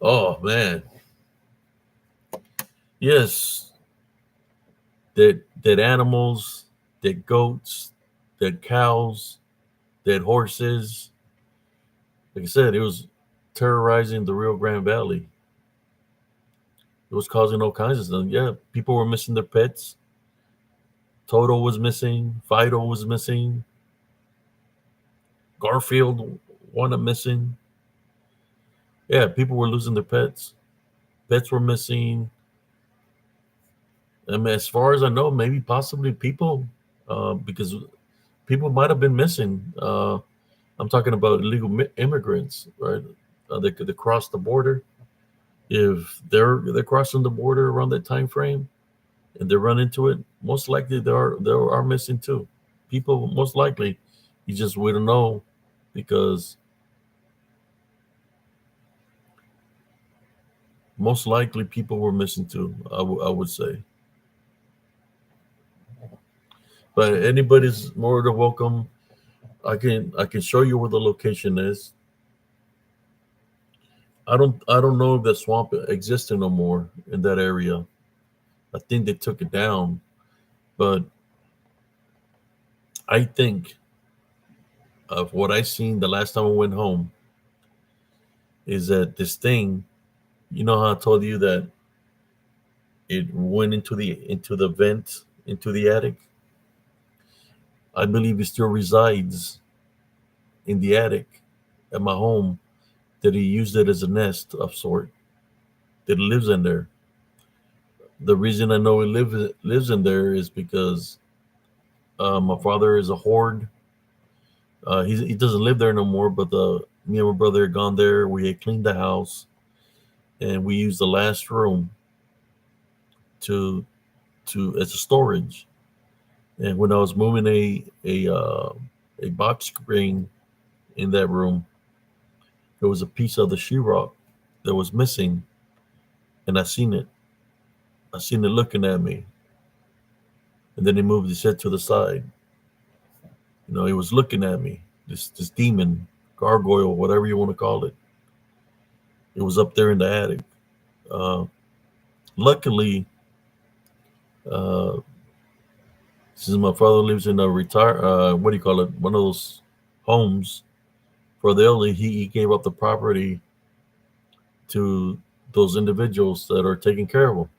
Oh man, yes, dead animals, dead goats, dead cows, dead horses. Like I said, it was terrorizing the Rio Grande Valley. It was causing all kinds of stuff. Yeah, people were missing their pets. Toto was missing. Fido was missing. Garfield wound up missing. Yeah, people were losing their pets. Pets were missing. I mean, as far as I know, maybe possibly people, because people might have been missing. I'm talking about illegal immigrants, right? They could cross the border. If they're crossing the border around that time frame and they run into it, most likely there are missing too. People most likely, you just we don't know because most likely people were missing too. I would say, but anybody's more than welcome. I can show you where the location is. I don't know if that swamp existed no more in that area. I think they took it down, but I think of what I seen the last time I went home is that this thing, you know how I told you that it went into the vent into the attic. I believe it still resides in the attic at my home. That he used it as a nest of sort. That it lives in there. The reason I know it lives in there is because my father is a hoard. He doesn't live there no more. But me and my brother had gone there. We had cleaned the house, and we used the last room to as a storage. And when I was moving a box screen in that room, there was a piece of the sheetrock that was missing, and I seen it. I seen it looking at me, and then he moved his head to the side. He was looking at me. This demon, gargoyle, whatever you want to call it. It was up there in the attic. Uh, Luckily, uh, since my father lives in a retire, what do you call it? One of those homes for the elderly. He gave up the property to those individuals that are taking care of him.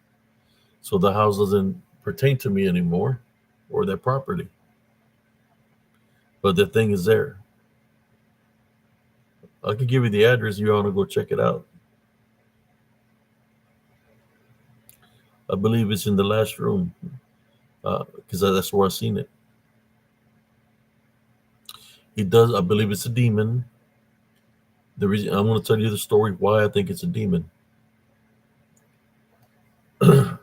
So the house doesn't pertain to me anymore or that property. but the thing is there. I can give you the address. You want to go check it out. I believe it's in the last room because that's where I seen it. It does. I believe it's a demon. The reason I'm going to tell you the story why I think it's a demon. When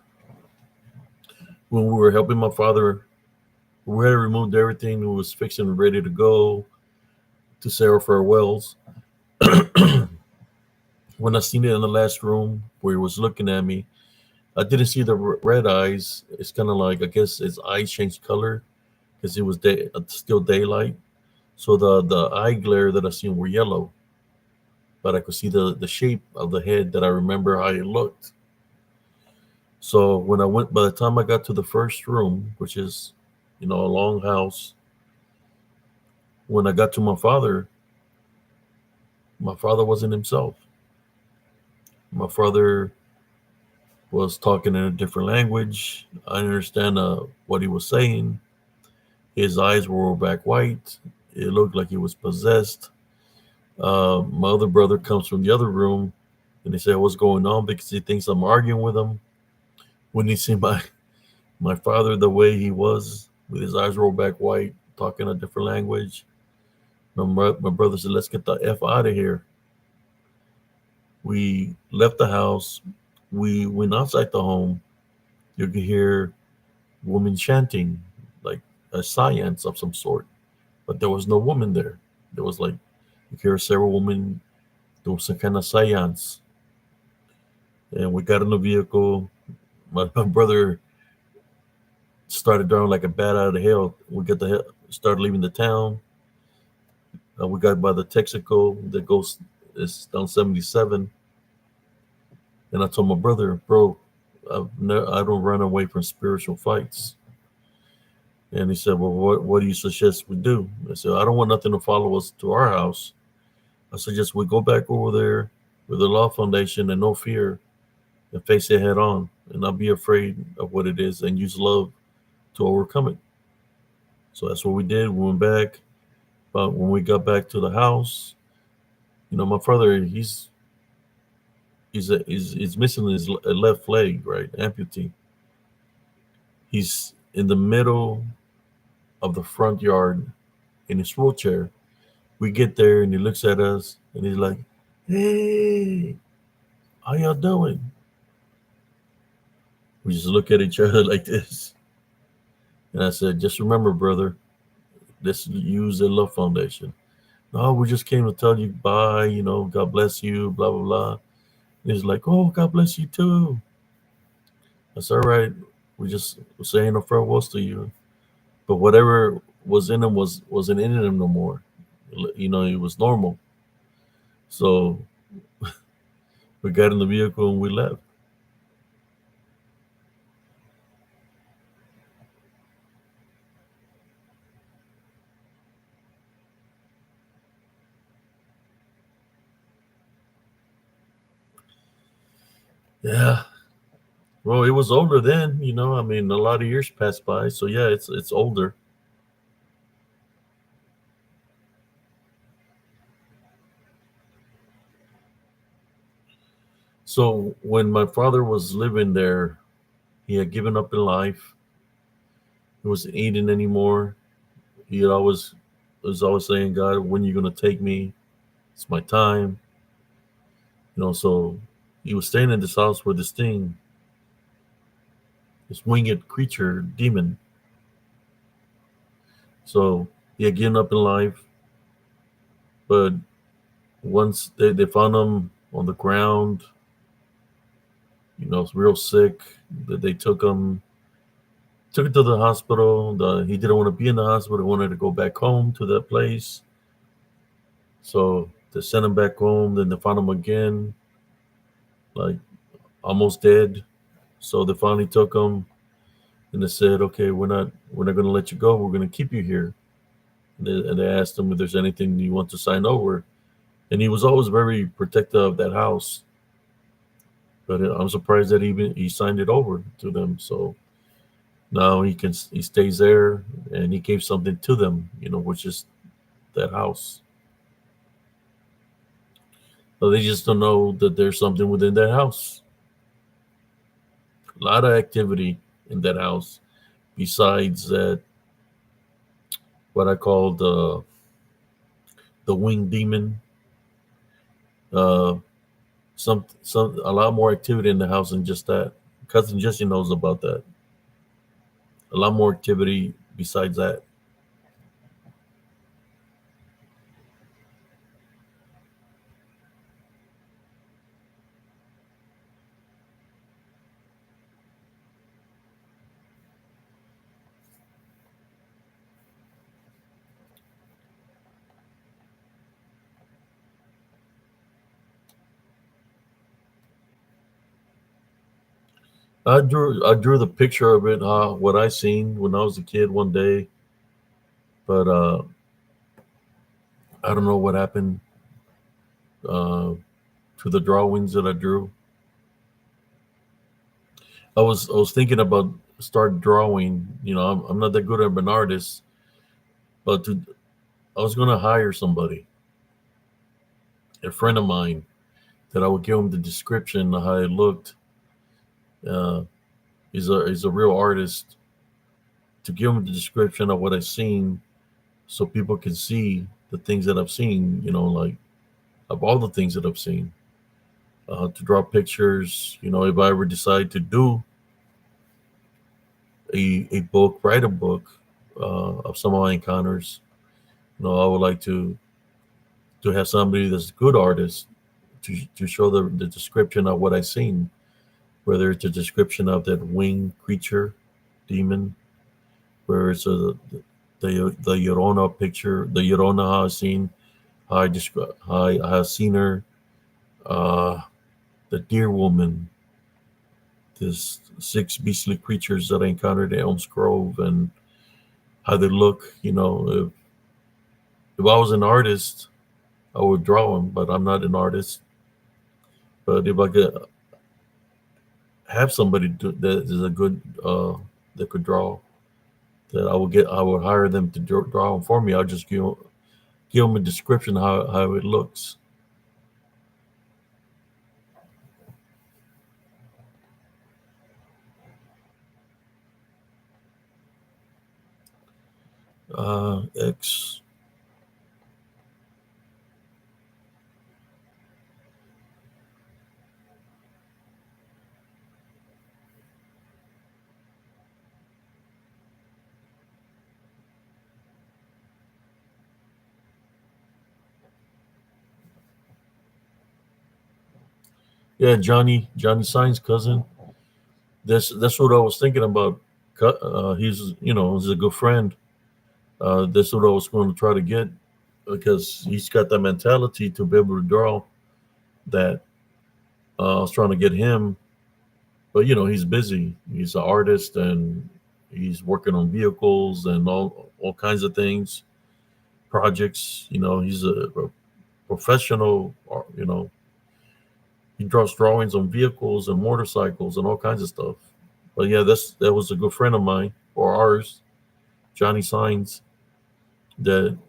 we were helping my father, we had removed everything. We was fixing and ready to go to say our farewells. When I seen it in the last room where he was looking at me, I didn't see the red eyes. It's kind of like, I guess his eyes changed color because it was still daylight. So the eye glare that I seen were yellow, but I could see the shape of the head that I remember how it looked. So when I went, by the time I got to the first room, which is, a long house, when I got to my father wasn't himself. My father was talking in a different language. I didn't understand what he was saying. His eyes were back white. It looked like he was possessed. My other brother comes from the other room, and he said, "What's going on?" Because he thinks I'm arguing with him. When he see my father the way he was, with his eyes rolled back white, talking a different language, my brother said, "Let's get the F out of here." We left the house. We went outside the home. You could hear women chanting, like a seance of some sort, but there was no woman there. There was like, you could hear several women doing some kind of seance. And we got in the vehicle. My brother started driving like a bat out of the hell. We started leaving the town. We got by the Texaco that goes, it's down 77. And I told my brother, "Bro, I don't run away from spiritual fights." And he said, "Well, what do you suggest we do?" I said, "I don't want nothing to follow us to our house. I suggest we go back over there with the Law Foundation and no fear and face it head on and not be afraid of what it is and use love to overcome it." So that's what we did. We went back. But when we got back to the house, my father, he's missing his left leg, right? Amputee. He's in the middle of the front yard in his wheelchair. We get there and he looks at us and he's like, "Hey, how y'all doing?" We just look at each other like this. And I said, "Just remember, brother, this use the Love Foundation." "No, we just came to tell you bye, God bless you, blah, blah, blah." And he's like, "Oh, God bless you too." That's all right. We just were saying our farewells to you. But whatever was in him wasn't in him no more. It was normal. So we got in the vehicle and we left. Yeah. Well, it was older then, I mean, a lot of years passed by. So yeah, it's older. So when my father was living there, he had given up in life. He wasn't eating anymore. He was always saying, "God, when are you gonna take me? It's my time." So he was staying in this house with this thing, this winged creature, demon. So he had given up in life, but once they found him on the ground, real sick, that they took him to the hospital. He didn't want to be in the hospital. He wanted to go back home to that place. So they sent him back home. Then they found him again, like almost dead. So they finally took him, and they said, "Okay, we're not going to let you go. We're going to keep you here." And they asked him if there's anything you want to sign over, and he was always very protective of that house. But I'm surprised that he signed it over to them. So Now he stays there, and he gave something to them, which is that house. So they just don't know that there's something within that house. A lot of activity in that house besides that, what I call the winged demon. Uh, some a lot more activity in the house than just that. Cousin Jesse knows about that. A lot more activity besides that. I drew the picture of it, what I seen when I was a kid one day, but I don't know what happened uh, to the drawings that I drew. I was thinking about start drawing. I'm not that good of an artist, but I was gonna hire somebody, a friend of mine, that I would give him the description of how it looked. Uh, he's a real artist, to give him the description of what I've seen, so people can see the things that I've seen. Like of all the things that I've seen. To draw pictures. If I ever decide to do a book, write a book of some of my encounters, I would like to have somebody that's a good artist to show the description of what I've seen, whether it's a description of that winged creature, demon, where it's the Llorona picture, the Llorona how I've seen, how I have seen her, uh, the deer woman, this six beastly creatures that I encountered at Elms Grove, and how they look. If I was an artist, I would draw them, but I'm not an artist. But if I could have somebody that is a good that could draw, that I would hire them to draw them for me. I'll just give them a description how it looks. X. Yeah, Johnny Signs' cousin. That's what I was thinking about. He's a good friend. That's what I was going to try to get, because he's got that mentality to be able to draw that. I was trying to get him, but he's busy. He's an artist, and he's working on vehicles and all kinds of things, projects. He's a professional. He draws drawings on vehicles and motorcycles and all kinds of stuff. But yeah, that was a good friend of mine, or ours, Johnny Signs, that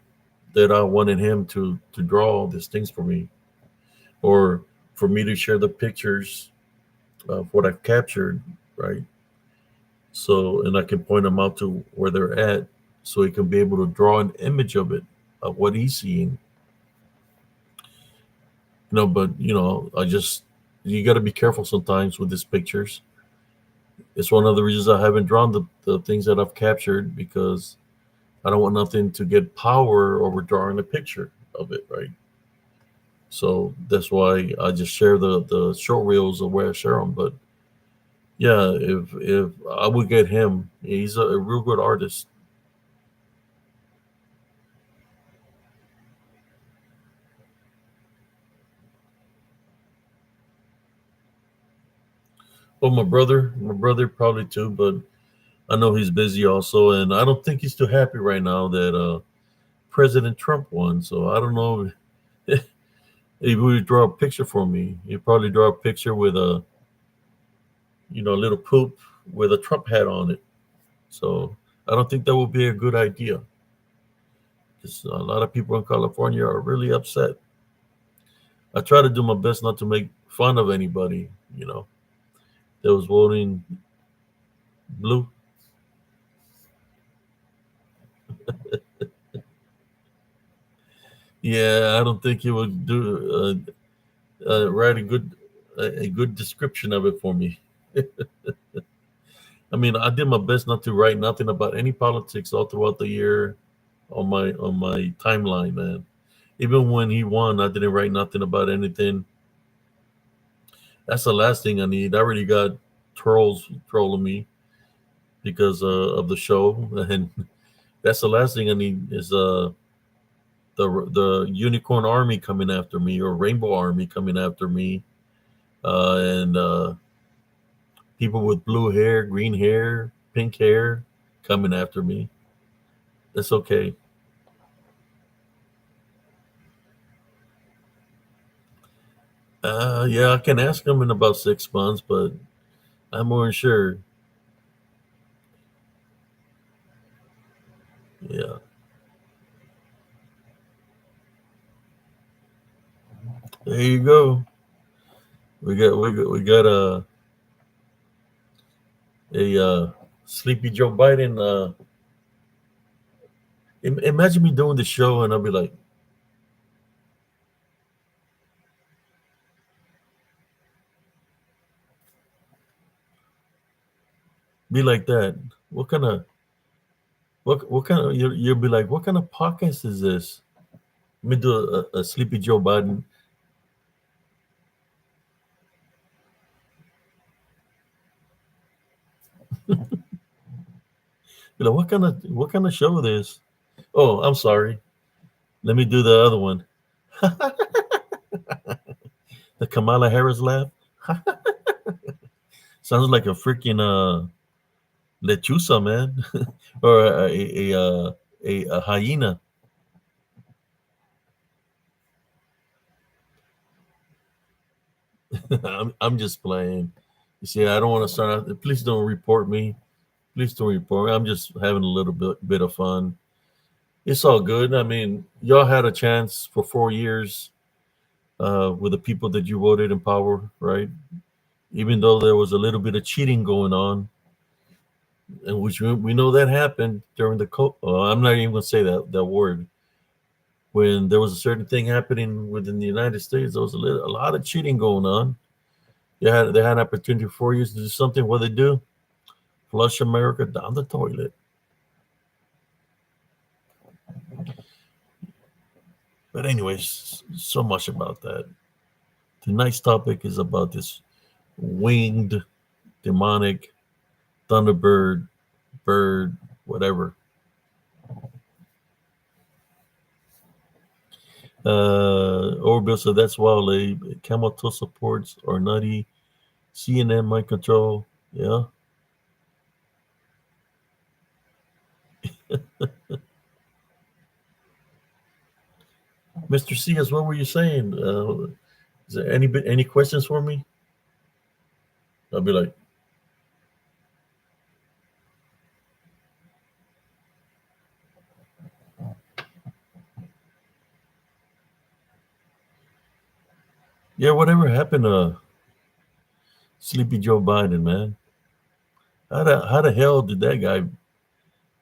I wanted him to draw these things for me, or for me to share the pictures of what I've captured, right? So, and I can point them out to where they're at, so he can be able to draw an image of it, of what he's seeing. But I just you got to be careful sometimes with these pictures. It's one of the reasons I haven't drawn the things that I've captured, because I don't want nothing to get power over drawing a picture of it, right? So that's why I just share the short reels of where I share them. But yeah, if I would get him, he's a real good artist. Well, my brother probably too, but I know he's busy also, and I don't think he's too happy right now that President Trump won. So I don't know if he would draw a picture for me. He'd probably draw a picture with a little poop with a Trump hat on it. So I don't think that would be a good idea. Because a lot of people in California are really upset. I try to do my best not to make fun of anybody, that was voting blue. Yeah, I don't think he would do write a good description of it for me. I mean, I did my best not to write nothing about any politics all throughout the year on my timeline, man. Even when he won, I didn't write nothing about anything. That's the last thing I need. I already got trolls trolling me because of the show, and that's the last thing I need is the unicorn army coming after me or rainbow army coming after me, and people with blue hair, green hair, pink hair coming after me. That's okay. Yeah, I can ask them in about 6 months, but I'm more unsure. Yeah, there you go. We got a sleepy Joe Biden. Imagine me doing the show and I'll be like that. What kind of what kind of you'll be like? What kind of podcast is this? Let me do a sleepy Joe Biden. Be like, what kind of show this? Oh, I'm sorry. Let me do the other one. The Kamala Harris laugh. Sounds like a freaking lechusa, man, or a hyena. I'm just playing. You see, I don't want to start out. Please don't report me. Please don't report me. I'm just having a little bit of fun. It's all good. I mean, y'all had a chance for 4 years with the people that you voted in power, right? Even though there was a little bit of cheating going on, and which we know that happened during the I'm not even going to say that word. When there was a certain thing happening within the United States, there was a lot of cheating going on. They had an opportunity for 4 years to do something. What they do? Flush America down the toilet. But anyways, so much about that. Tonight's topic is about this winged, demonic Thunderbird, bird, whatever. Orville said that's wild. Camel toe supports are nutty. CNN mind control. Yeah. Mr. CS, what were you saying? Is there any questions for me? I'll be like, yeah, whatever happened to Sleepy Joe Biden, man? How the hell did that guy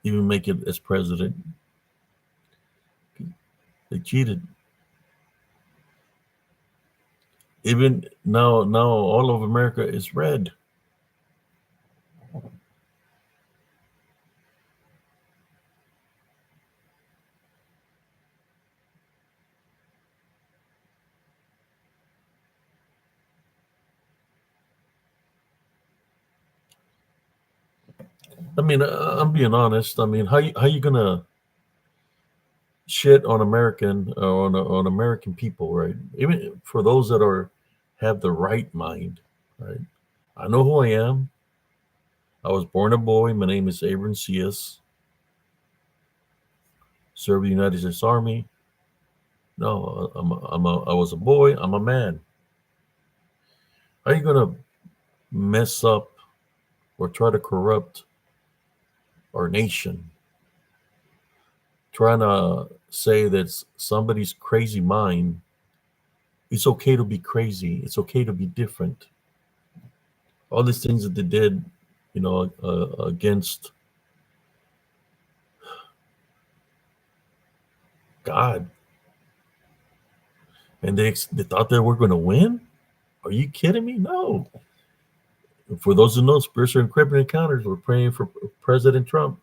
even make it as president? They cheated. Even now all of America is red. I mean, I'm being honest. I mean, how you gonna shit on American on American people, right? Even for those that have the right mind, right? I know who I am. I was born a boy. My name is Abram Cias. Served the United States Army. No, I was a boy. I'm a man. How are you gonna mess up or try to corrupt our nation, trying to say that somebody's crazy mind. It's okay to be crazy. It's okay to be different. All these things that they did, against God, and they thought they were going to win. Are you kidding me? No. For those who know, Spiritual Encrypted Encounters, we're praying for President Trump.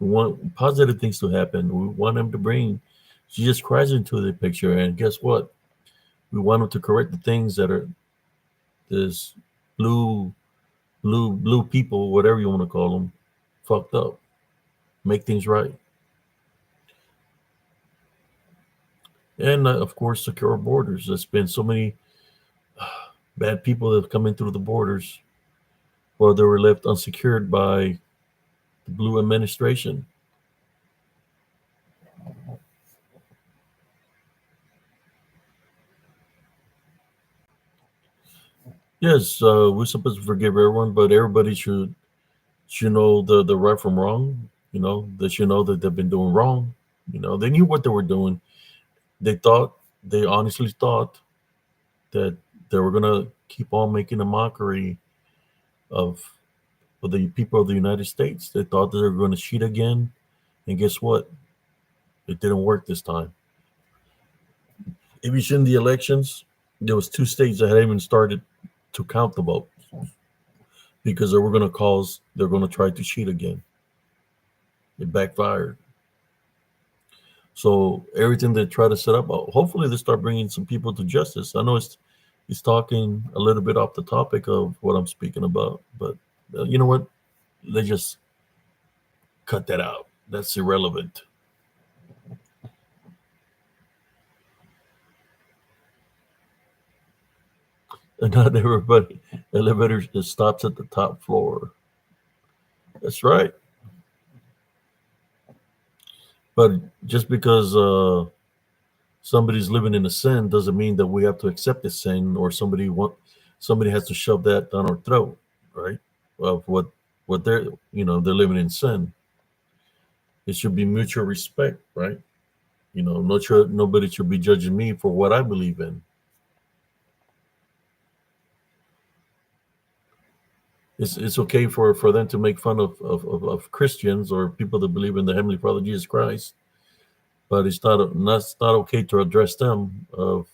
We want positive things to happen. We want him to bring Jesus Christ into the picture. And guess what? We want him to correct the things that are this blue people, whatever you want to call them, fucked up. Make things right. And of course, secure our borders. There's been so many bad people that have come in through the borders, while they were left unsecured by the blue administration. Yes, we're supposed to forgive everyone, but everybody should know the right from wrong. They should know that they've been doing wrong. They knew what they were doing. They honestly thought that they were gonna keep on making a mockery of the people of the United States. They thought that they were going to cheat again, and guess what? It didn't work this time. If you seen the elections, there was 2 states that hadn't even started to count the votes because they're going to try to cheat again. It backfired. So everything they try to set up, hopefully they start bringing some people to justice. I know it's talking a little bit off the topic of what I'm speaking about, but you know what? They just cut that out. That's irrelevant. And not everybody elevators just stops at the top floor. That's right. But just because somebody's living in a sin doesn't mean that we have to accept the sin, or somebody has to shove that down our throat, right? Of what they're living in sin. It should be mutual respect, right? Nobody should be judging me for what I believe in. It's okay for them to make fun of Christians or people that believe in the Heavenly Father Jesus Christ, but it's not okay to address them of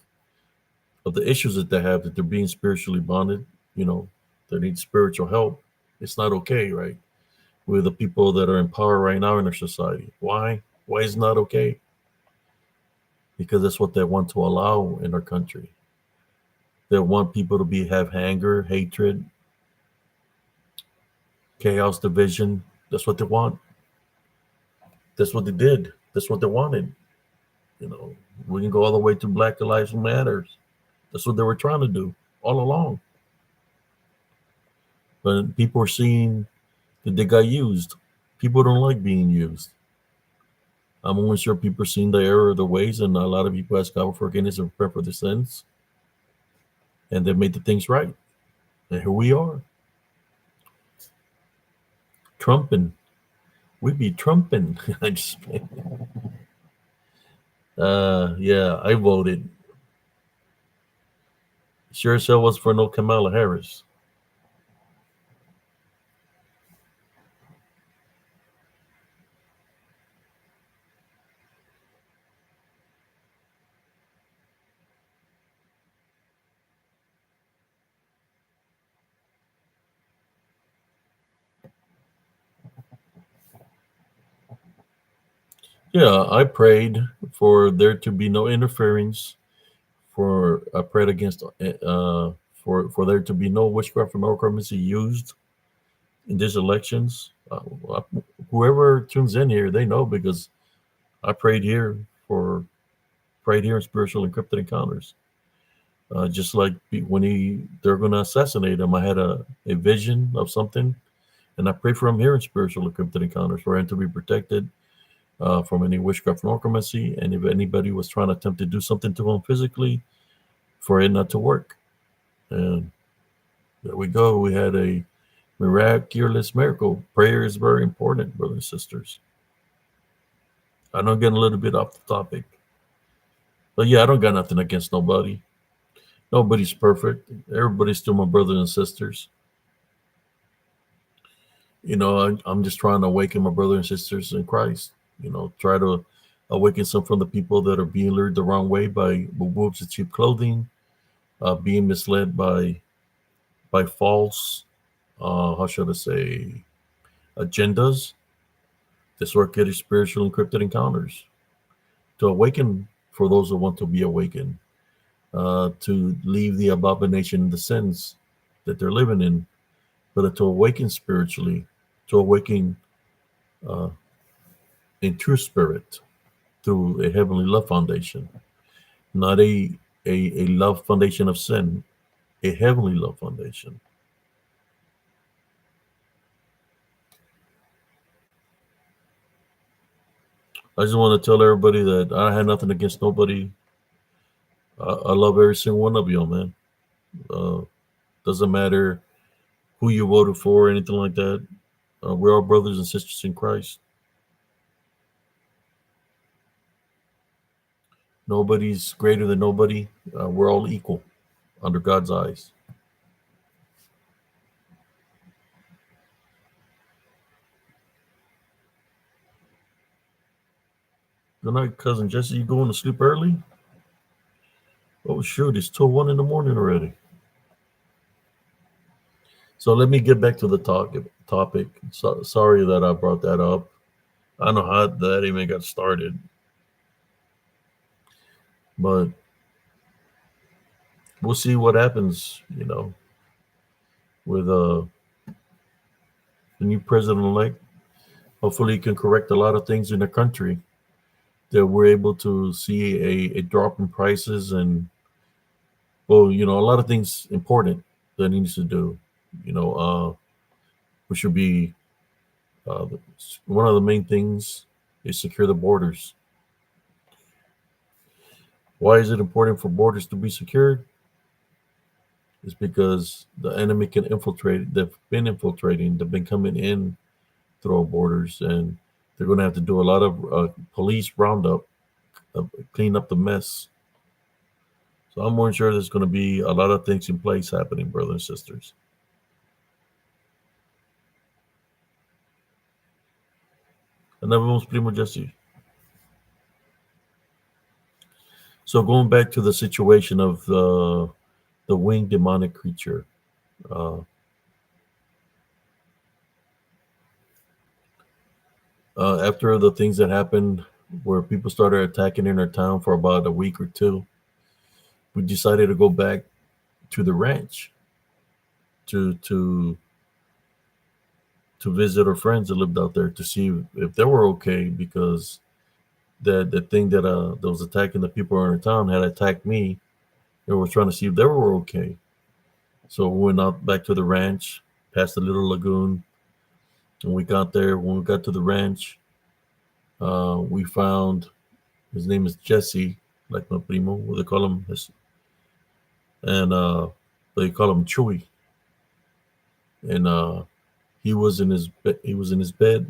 the issues that they have, that they're being spiritually bonded. They need spiritual help. It's not okay, right? With the people that are in power right now in our society. Why? Why is it not okay? Because that's what they want to allow in our country. They want people to have anger, hatred, chaos, division. That's what they want. That's what they did. That's what they wanted. We can go all the way to Black Lives Matters. That's what they were trying to do all along. But people are seeing that they got used. People don't like being used. I'm almost sure people are seeing the error of their ways, and a lot of people ask God for forgiveness and repent for their sins. And they made the things right. And here we are. Trumping. We be trumping. Yeah, I voted. Sure as hell was for no Kamala Harris. Yeah, I prayed for there to be no interference. I prayed against for there to be no witchcraft or no currency used in these elections. Whoever tunes in here, they know, because I prayed here in Spiritual Encrypted Encounters. Just like when they're going to assassinate him, I had a vision of something, and I prayed for him here in Spiritual Encrypted Encounters for him to be protected from any witchcraft or necromancy, and if anybody was trying to attempt to do something to him physically, for it not to work. And there we go. We had a Miraculous miracle. Prayer is very important, brothers and sisters. I know I'm getting a little bit off the topic. But yeah, I don't got nothing against nobody. Nobody's perfect. Everybody's still my brothers and sisters. I'm just trying to awaken my brothers and sisters in Christ. Try to awaken some from the people that are being lured the wrong way by wolves in cheap clothing, being misled by false, how should I say, agendas, disorganized spiritual encrypted encounters. To awaken for those who want to be awakened, to leave the abomination and the sins that they're living in, but to awaken spiritually, to awaken uh, in true spirit through a heavenly love foundation, not a love foundation of sin, a heavenly love foundation. I just want to tell everybody that I had nothing against nobody. I love every single one of you, man. Uh, doesn't matter who you voted for or anything like that. We're all brothers and sisters in Christ. Nobody's greater than nobody. We're all equal under God's eyes. Good night, cousin Jesse. You going to sleep early? Oh shoot, it's till 1 in the morning already. So let me get back to the topic. Sorry that I brought that up. I don't know how that even got started, but we'll see what happens. With the new president-elect. Hopefully, he can correct a lot of things in the country. That we're able to see a drop in prices and, well, a lot of things important that he needs to do. We should be uh, one of the main things is secure the borders. Why is it important for borders to be secured? It's because the enemy can infiltrate. They've been infiltrating. They've been coming in through our borders, and they're going to have to do a lot of police roundup, clean up the mess. So I'm more sure there's going to be a lot of things in place happening, brothers and sisters. And everyone's primo Jesse. So going back to the situation of the winged demonic creature. Uh, After the things that happened where people started attacking in our town for about a week or two, we decided to go back to the ranch to visit our friends that lived out there to see if they were okay, because the thing that was attacking the people in our town had attacked me, and we were trying to see if they were okay. So we went out back to the ranch, past the little lagoon, and we got there. When we got to the ranch, we found his name is Jesse, like my primo. What they call him, and they call him Chewy. And he was in his he was in his bed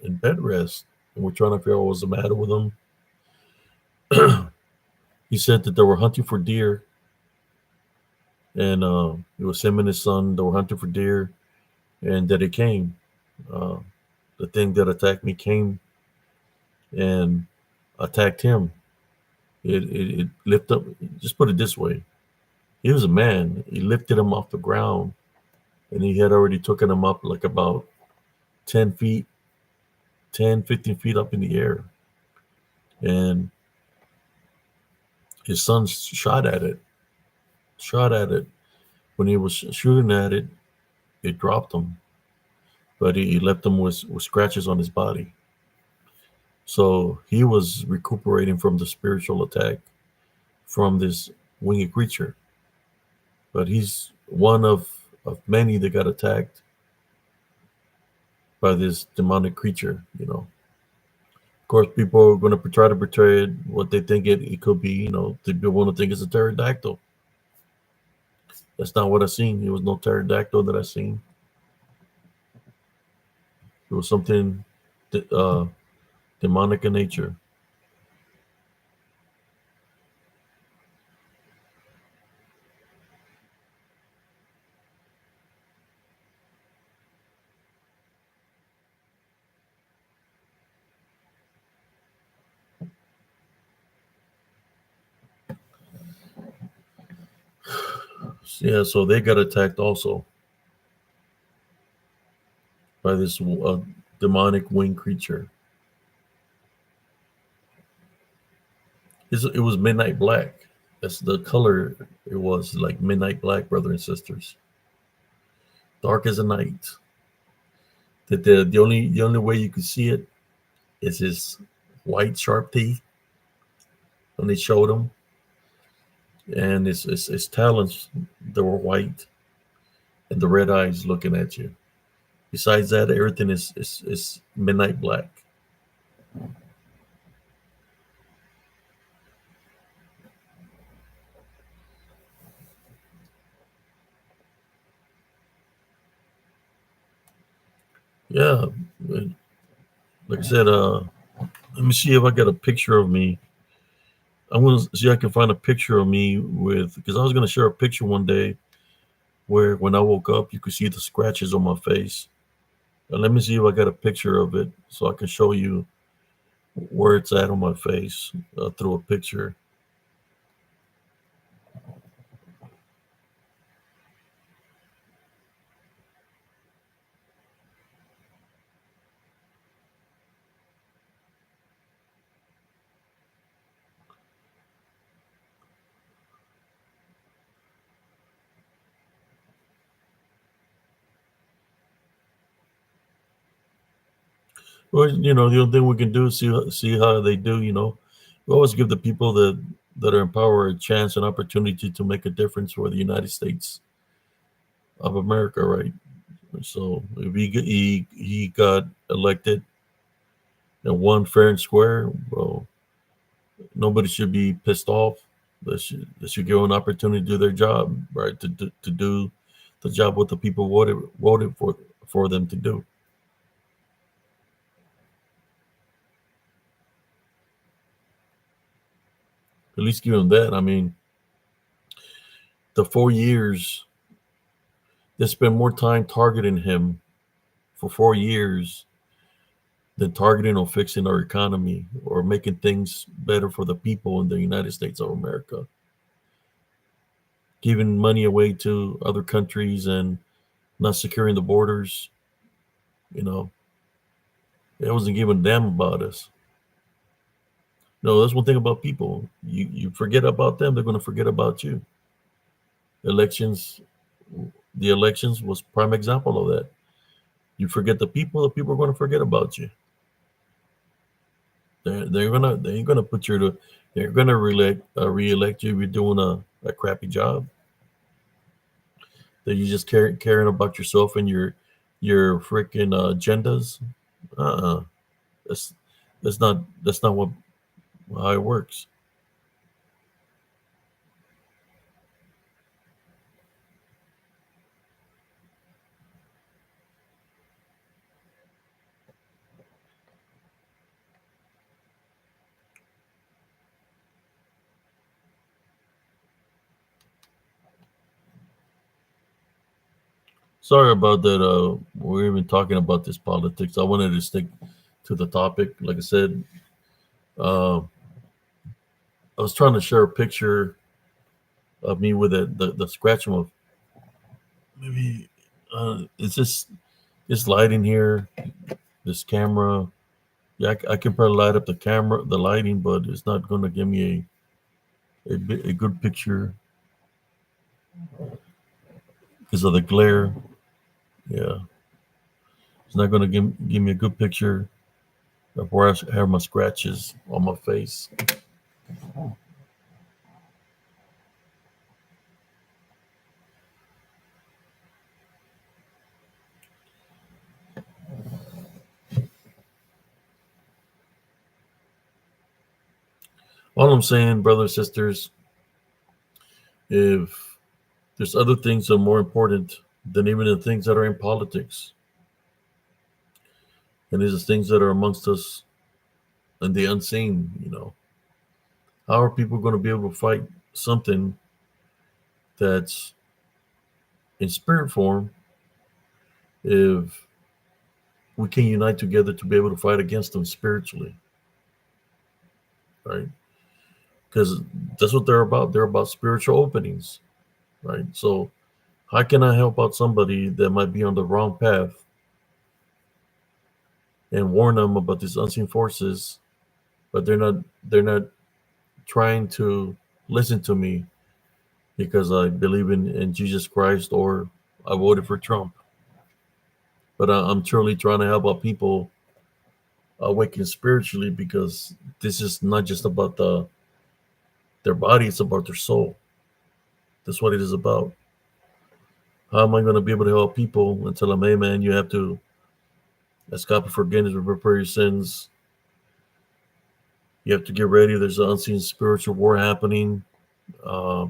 in bed rest, and we're trying to figure out what was the matter with him. He said that they were hunting for deer, and it was him and his son. They were hunting for deer, and that it came. Uh, the thing that attacked me came and attacked him. It lifted up. Just put it this way: he was a man. He lifted him off the ground, and he had already taken him up like about 10 feet, 10, 15 feet up in the air. And his son shot at it. Shot at it. When he was shooting at it, it dropped him. But he left him with scratches on his body. So he was recuperating from the spiritual attack from this winged creature. But he's one of many that got attacked by this demonic creature. Of course, people are going to try to portray it what they think it could be. People want to think it's a pterodactyl. That's not what I seen. It was no pterodactyl that I seen. It was something uh, demonic in nature. Yeah, so they got attacked also by this demonic winged creature. It was midnight black. That's the color it was, like midnight black, brother and sisters. Dark as a night. That the only way you could see it is his white sharp teeth when they showed him, and his talons that were white, and the red eyes looking at you. Besides that, everything is midnight black. Yeah, like I said, let me see if I got a picture of me. I'm gonna see if I can find a picture of me with, because I was gonna share a picture one day where when I woke up you could see the scratches on my face. And let me see if I got a picture of it so I can show you where it's at on my face through a picture. Well, the only thing we can do is see how they do. We always give the people that are in power a chance, an opportunity to make a difference for the United States of America, right? So if he got elected and won fair and square, well, nobody should be pissed off. They should give them an opportunity to do their job, right? To do the job what the people voted for them to do. At least give them that. I mean, the 4 years they spent more time targeting him for 4 years than targeting or fixing our economy or making things better for the people in the United States of America. Giving money away to other countries and not securing the borders, you know, it wasn't giving a damn about us. No, that's one thing about people. You forget about them, they're going to forget about you. Elections, the elections was prime example of that. You forget the people are going to forget about you. They're gonna put you to they're gonna reelect you if you're doing a crappy job. That you just caring about yourself and your freaking agendas. Uh-uh. That's that's not what how it works. Sorry about that. We're even talking about this politics. I wanted to stick to the topic. Like I said, uh, I was trying to share a picture of me with the scratch of maybe it's just this lighting here, this camera. Yeah, I can probably light up the camera, the lighting, but it's not going to give me a good picture because of the glare. Yeah, it's not going to give me a good picture of where I have my scratches on my face. All I'm saying, brothers and sisters, if there's other things that are more important than even the things that are in politics, And these are things that are amongst us and the unseen, How are people going to be able to fight something that's in spirit form if we can unite together to be able to fight against them spiritually, right? Because that's what they're about. They're about spiritual openings, right? So how can I help out somebody that might be on the wrong path and warn them about these unseen forces, but they're not trying to listen to me because I believe in Jesus Christ or I voted for Trump. But I'm truly trying to help out people awaken spiritually, because this is not just about their body, it's about their soul. That's what it is about. How am I going to be able to help people and tell them, hey man, you have to ask God for forgiveness, prepare your sins. You have to get ready. There's an unseen spiritual war happening. Uh,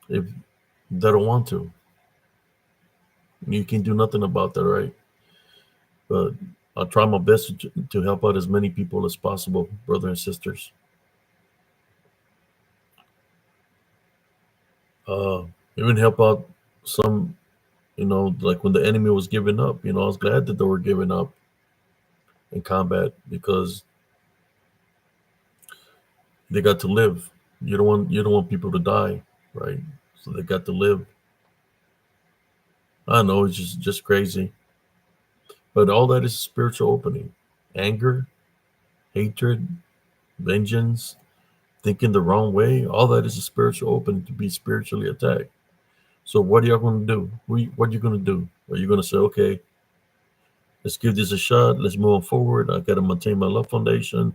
if they don't want to, you can do nothing about that, right? But I'll try my best to help out as many people as possible, brothers and sisters. Even help out some, like when the enemy was giving up, I was glad that they were giving up in combat because they got to live. You don't want people to die, right? So they got to live. I know it's just crazy, but all that is spiritual opening. Anger, hatred, vengeance, thinking the wrong way. All that is a spiritual opening to be spiritually attacked. So what are y'all going to do? What are you going to do? Are you going to say, okay, let's give this a shot. Let's move on forward. I got to maintain my love foundation,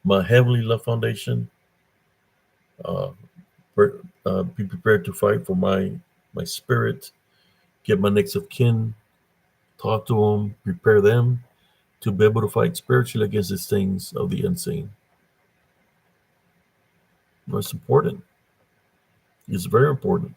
my heavenly love foundation. Uh, be prepared to fight for my spirit. Get my next of kin. Talk to them. Prepare them to be able to fight spiritually against these things of the unseen. It's important. It's very important.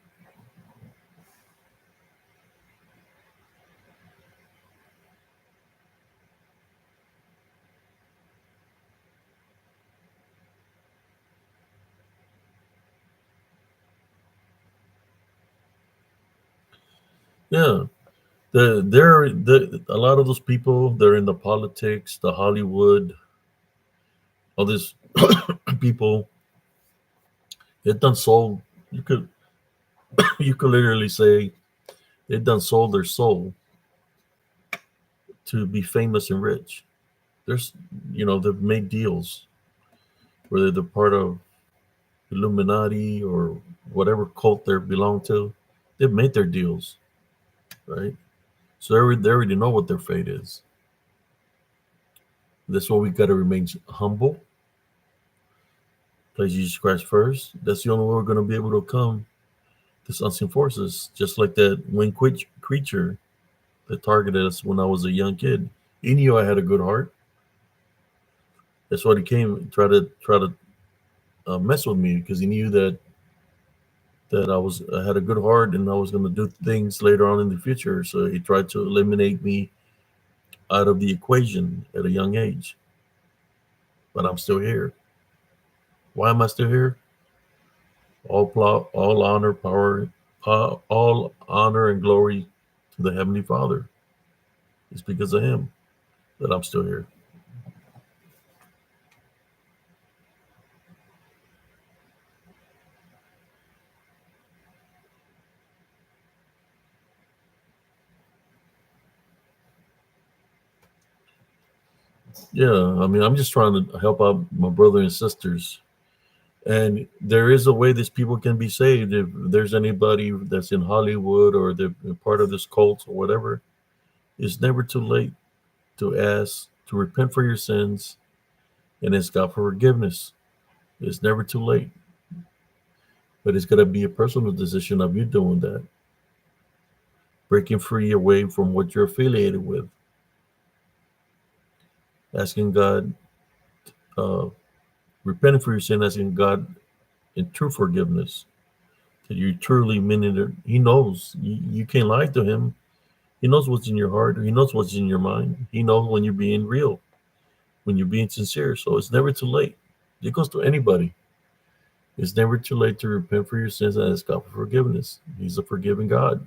Yeah, a lot of those people, they're in the politics, the Hollywood, all these people. They've done sold. You could you could literally say they've done sold their soul to be famous and rich. There's they've made deals, whether they're part of Illuminati or whatever cult they belong to. They've made their deals, right? So they already know what their fate is. That's why we got to remain humble. Place Jesus Christ first. That's the only way we're going to be able to come this unseen forces. Just like that winged creature that targeted us when I was a young kid. He knew I had a good heart. That's why he came try to mess with me, because he knew that I had a good heart and I was going to do things later on in the future. So he tried to eliminate me out of the equation at a young age. But I'm still here. Why am I still here? All honor, power, all honor and glory to the Heavenly Father. It's because of Him that I'm still here. Yeah, I mean, I'm just trying to help out my brother and sisters. And there is a way these people can be saved. If there's anybody that's in Hollywood or they're part of this cult or whatever, it's never too late to ask to repent for your sins and ask God for forgiveness. It's never too late. But it's got to be a personal decision of you doing that, breaking free away from what you're affiliated with, asking God, uh, repenting for your sin, asking God in true forgiveness. That you truly mean it. He knows you can't lie to Him. He knows what's in your heart. He knows what's in your mind. He knows when you're being real, when you're being sincere. So it's never too late. It goes to anybody. It's never too late to repent for your sins and ask God for forgiveness. He's a forgiving God.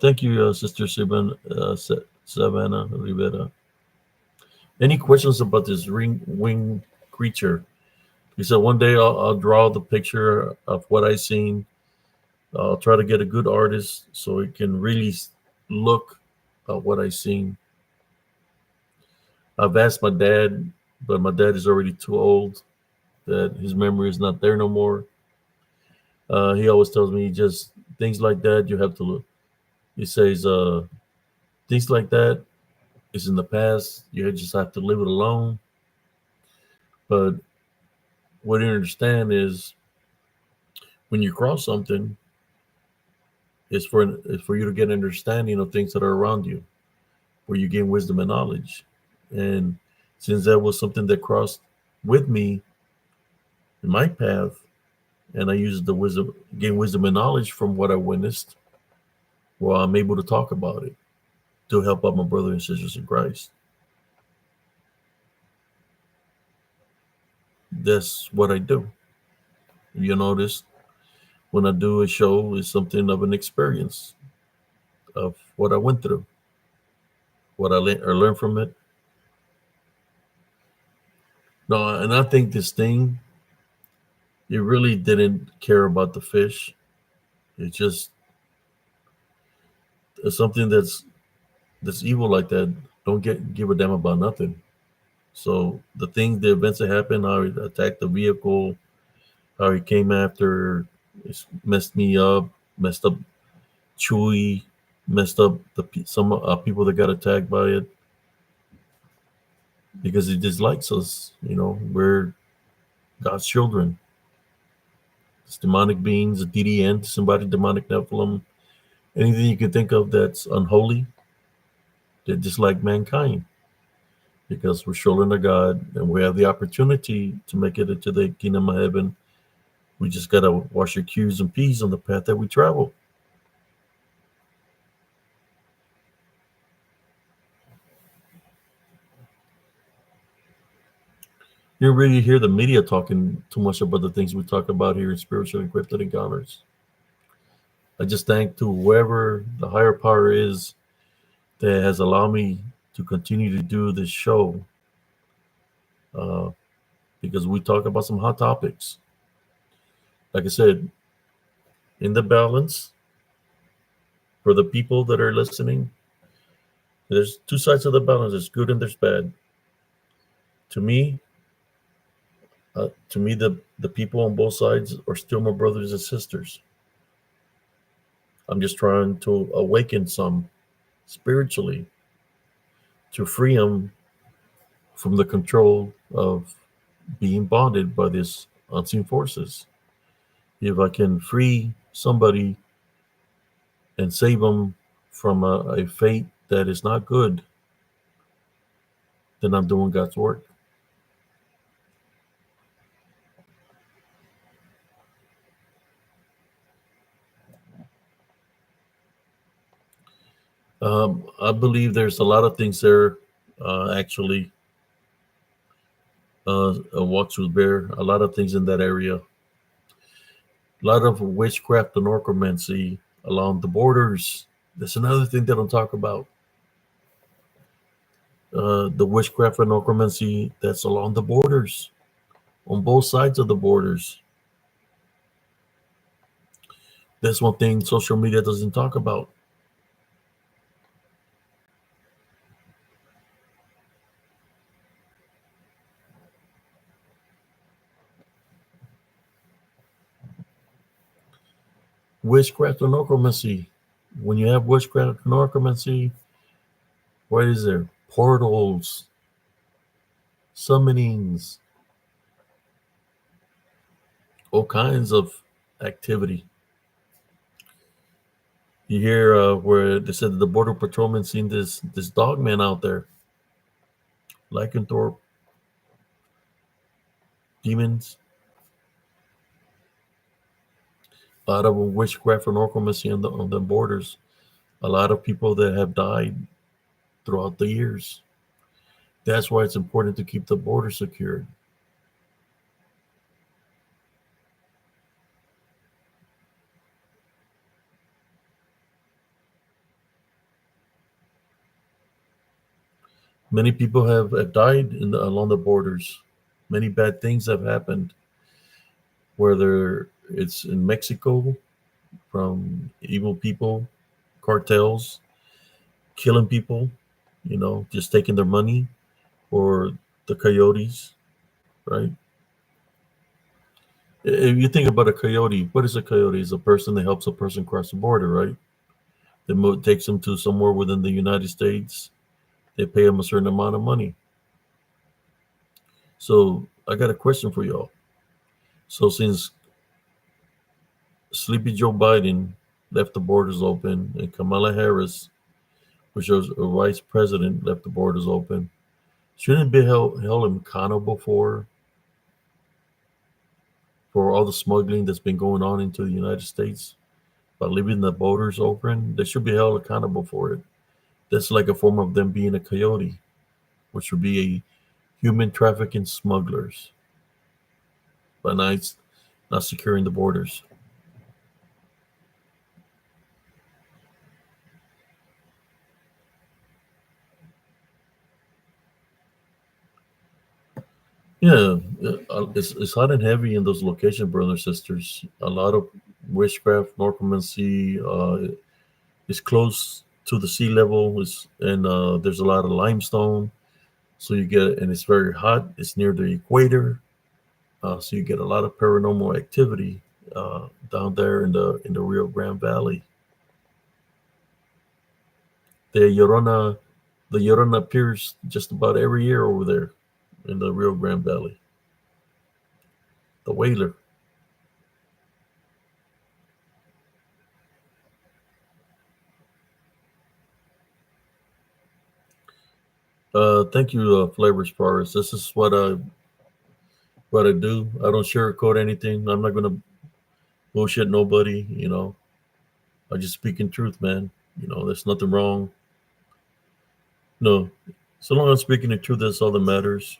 Thank you, Sister Savannah Rivera. Any questions about this ring winged creature? He said, one day I'll draw the picture of what I seen. I'll try to get a good artist so it can really look at what I seen. I've asked my dad, but my dad is already too old, that his memory is not there no more. He always tells me just things like that, you have to look. He says, things like that is in the past. You just have to leave it alone. But what you understand is when you cross something, it's for you to get understanding of things that are around you, where you gain wisdom and knowledge. And since that was something that crossed with me in my path, and I used the wisdom, gain wisdom and knowledge from what I witnessed, well, I'm able to talk about it to help out my brothers and sisters in Christ. That's what I do. You notice when I do a show, it's something of an experience of what I went through, what I learned from it. No, and I think this thing, it really didn't care about the fish. It's just something that's evil like that. Don't give a damn about nothing. So the events that happened, how he attacked the vehicle, how he came after, it's messed me up, messed up Chewy, messed up some people that got attacked by it because he dislikes us. We're God's children. It's demonic beings, a DDN, somebody demonic Nephilim, anything you can think of that's unholy, they dislike mankind because we're children of God and we have the opportunity to make it into the kingdom of heaven. We just got to wash your Q's and P's on the path that we travel. You don't really hear the media talking too much about the things we talk about here in Spiritual Encrypted Encounters. I just thank to whoever the higher power is that has allowed me to continue to do this show, uh, because we talk about some hot topics. Like I said, in the balance for the people that are listening, there's two sides of the balance. There's good and there's bad. To me, the people on both sides are still my brothers and sisters. I'm just trying to awaken some spiritually to free them from the control of being bonded by these unseen forces. If I can free somebody and save them from a fate that is not good, then I'm doing God's work. I believe there's a lot of things there, actually. Walks with Bear, a lot of things in that area. A lot of witchcraft and necromancy along the borders. That's another thing they don't talk about. The witchcraft and necromancy that's along the borders, on both sides of the borders. That's one thing social media doesn't talk about. Witchcraft and necromancy. When you have witchcraft and necromancy, what is there? Portals, summonings, all kinds of activity. You hear where they said that the border patrolman seen this dog man out there, Lycanthrope. demons, a lot of witchcraft and necromancy on the borders. A lot of people that have died throughout the years. That's why it's important to keep the border secured. Many people have died along the borders. Many bad things have happened, whether it's in Mexico from evil people, cartels, killing people, just taking their money, or the coyotes, right? If you think about a coyote, what is a coyote? It's a person that helps a person cross the border, right? Takes them to somewhere within the United States. They pay them a certain amount of money. So I got a question for y'all. So since Sleepy Joe Biden left the borders open and Kamala Harris, which was a vice president, left the borders open, shouldn't be held accountable for all the smuggling that's been going on into the United States by leaving the borders open? They should be held accountable for it. That's like a form of them being a coyote, which would be a human trafficking smugglers by not securing the borders. Yeah, it's hot and heavy in those locations, brothers and sisters. A lot of witchcraft, necromancy. It's close to the sea level, and there's a lot of limestone. So and it's very hot. It's near the equator, so you get a lot of paranormal activity down there in the Rio Grande Valley. The Llorona, the Llorona appears just about every year over there in the Rio Grande Valley. The Whaler. Thank you, Flavors Paris. This is what I do. I don't sugarcoat anything. I'm not gonna bullshit nobody. I just speak in truth, man. There's nothing wrong. No, so long as I'm speaking the truth, that's all that matters.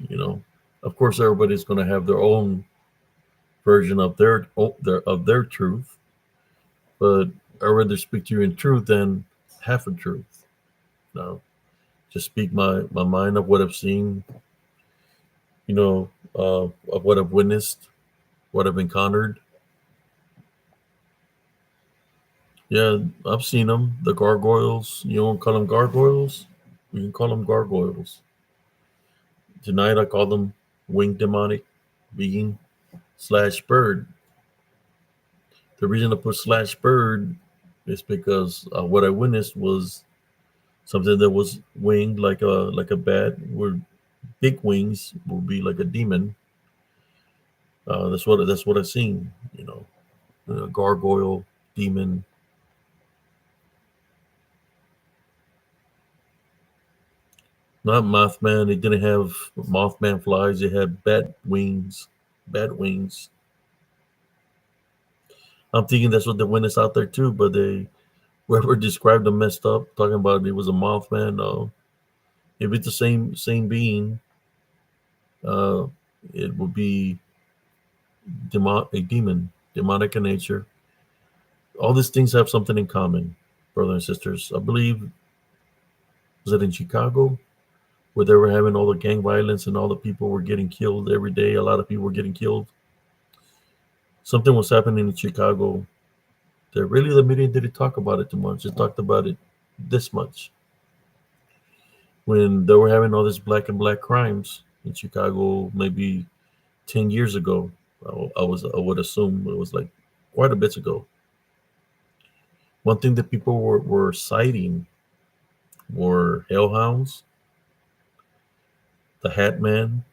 Of course, everybody's gonna have their own version of their truth, but I'd rather speak to you in truth than half a truth. No, just speak my mind of what I've seen. Of what I've witnessed, what I've encountered. Yeah, I've seen them. The gargoyles. You don't call them gargoyles? You can call them gargoyles. Tonight I call them winged demonic being slash bird. The reason I put slash bird is because what I witnessed was something that was winged like a bat, where big wings will be like a demon. That's what I've seen. Gargoyle, demon. Not Mothman. It didn't have Mothman flies. It had bat wings. Bat wings. I'm thinking that's what they witnessed out there too, but whoever described them messed up, talking about it was a Mothman. No, if it's the same being, uh, it would be a demon, demonic in nature. All these things have something in common, brothers and sisters. I believe, was it in Chicago, where they were having all the gang violence and all the people were getting killed every day. A lot of people were getting killed. Something was happening in Chicago that really the media didn't talk about it too much. It talked about it this much. When they were having all this black and black crimes in Chicago, maybe 10 years ago, I would assume it was like quite a bit ago. One thing that people were citing were hellhounds, the Hat Man.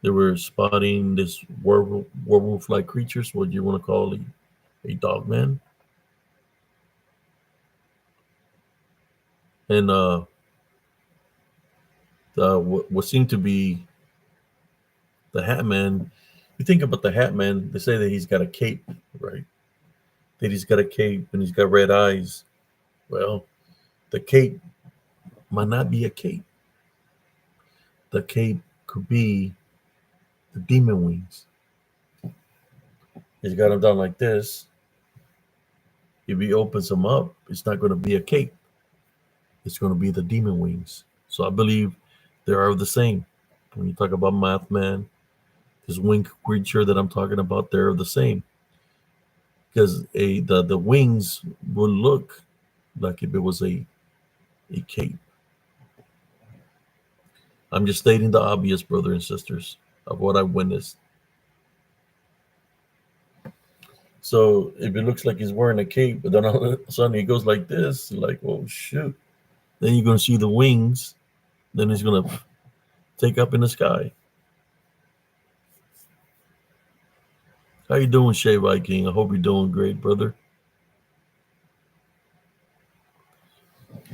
They were spotting this werewolf-like creatures, what you want to call a dog man. And what seemed to be The Hat Man, you think about the Hat Man, they say that he's got a cape, right? That he's got a cape and he's got red eyes. Well, the cape might not be a cape. The cape could be the demon wings. He's got them down like this. If he opens them up, it's not going to be a cape. It's going to be the demon wings. So I believe they are the same. When you talk about Mothman, this wing creature that I'm talking about, they're the same. Because the wings will look like if it was a cape. I'm just stating the obvious, brothers and sisters, of what I witnessed. So if it looks like he's wearing a cape, but then all of a sudden he goes like this, like, oh shoot. Then you're gonna see the wings, then he's gonna take up in the sky. How you doing, Shay Viking? I hope you're doing great, brother.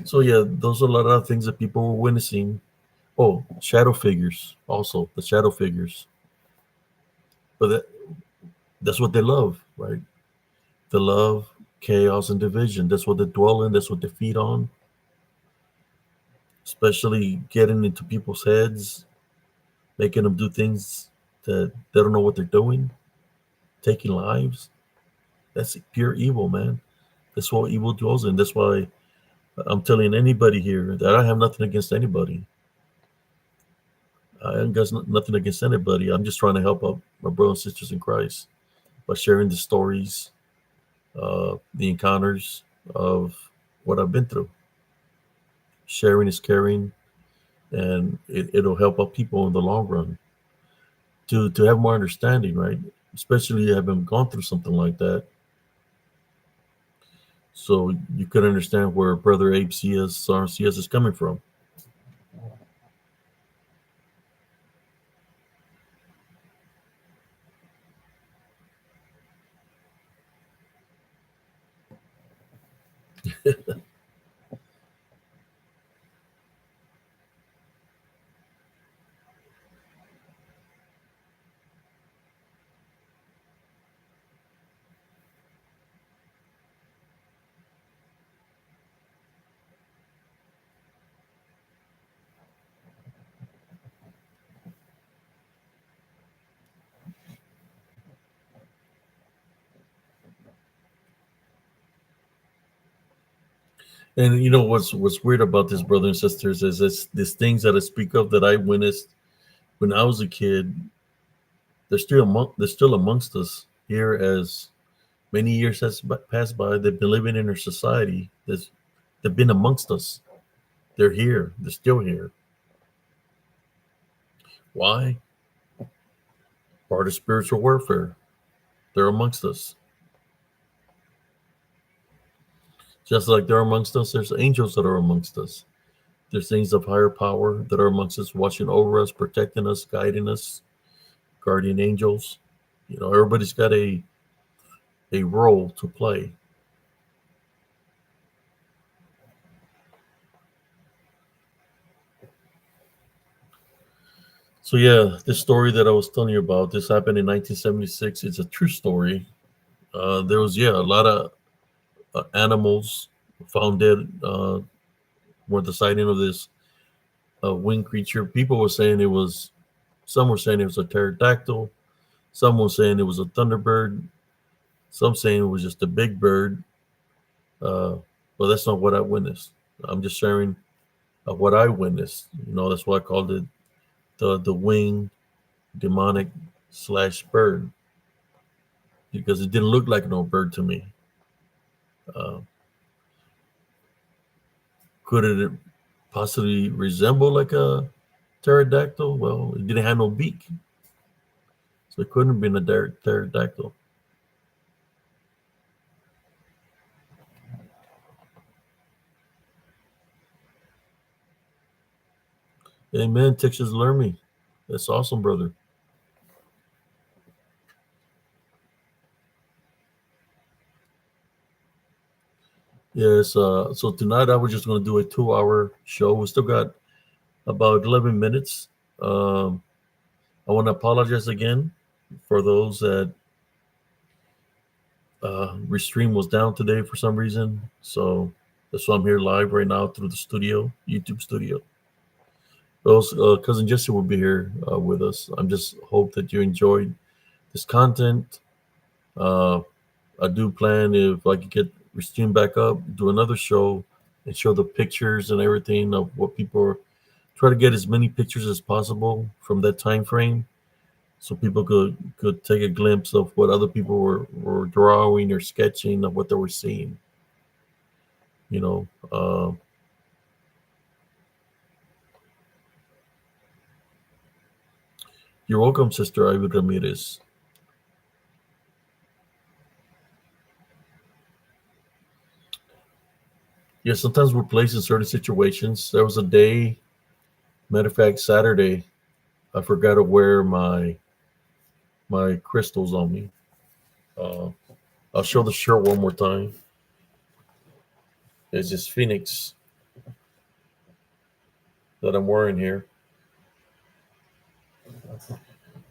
So yeah, those are a lot of things that people were witnessing. Oh, shadow figures, also the shadow figures. But that's what they love, right? They love chaos and division. That's what they dwell in. That's what they feed on. Especially getting into people's heads, making them do things that they don't know what they're doing, taking lives. That's pure evil, man. That's what evil dwells in. That's why I'm telling anybody here that I have nothing against anybody. I ain't got nothing against anybody. I'm just trying to help out my brothers and sisters in Christ by sharing the stories, the encounters of what I've been through. Sharing is caring, and it'll help out people in the long run to have more understanding, right? Especially having gone through something like that. So you could understand where Brother Abe CS, RCS is coming from. And you know what's weird about this, brothers and sisters, is these things that I speak of that I witnessed when I was a kid. They're still amongst us here as many years has passed by. They've been living in our society. They've been amongst us. They're here. They're still here. Why? Part of spiritual warfare. They're amongst us. Just like they're amongst us, there's angels that are amongst us. There's things of higher power that are amongst us, watching over us, protecting us, guiding us, guardian angels. You know, everybody's got a role to play. So yeah, this story that I was telling you about, this happened in 1976. It's a true story. There was a lot of animals found dead were the sighting of this winged creature. People were saying some were saying it was a pterodactyl, some were saying it was a thunderbird, some saying it was just a big bird. But that's not what I witnessed. I'm just sharing what I witnessed. You know, that's why I called it the winged demonic / bird, because it didn't look like no bird to me. Uh, could it possibly resemble like a pterodactyl? Well, it didn't have no beak, so it couldn't have been a pterodactyl. Amen. Texas learn me. That's awesome, brother. Yes. So tonight I was just going to do a 2-hour show. We still got about 11 minutes. Um, I want to apologize again for those that Restream was down today for some reason. So that's why I'm here live right now through the studio, YouTube studio. Those cousin Jesse will be here with us. I'm just hope that you enjoyed this content. Uh, I do plan if I could get Restream back up, do another show and show the pictures and everything of what people are. Try to get as many pictures as possible from that time frame so people could take a glimpse of what other people were drawing or sketching of what they were seeing. You know, you're welcome, Sister Ivy Ramirez. Yeah, sometimes we're placed in certain situations. There was a day, matter of fact, Saturday, I forgot to wear my crystals on me. Uh, I'll show the shirt one more time. It's this Phoenix that I'm wearing here.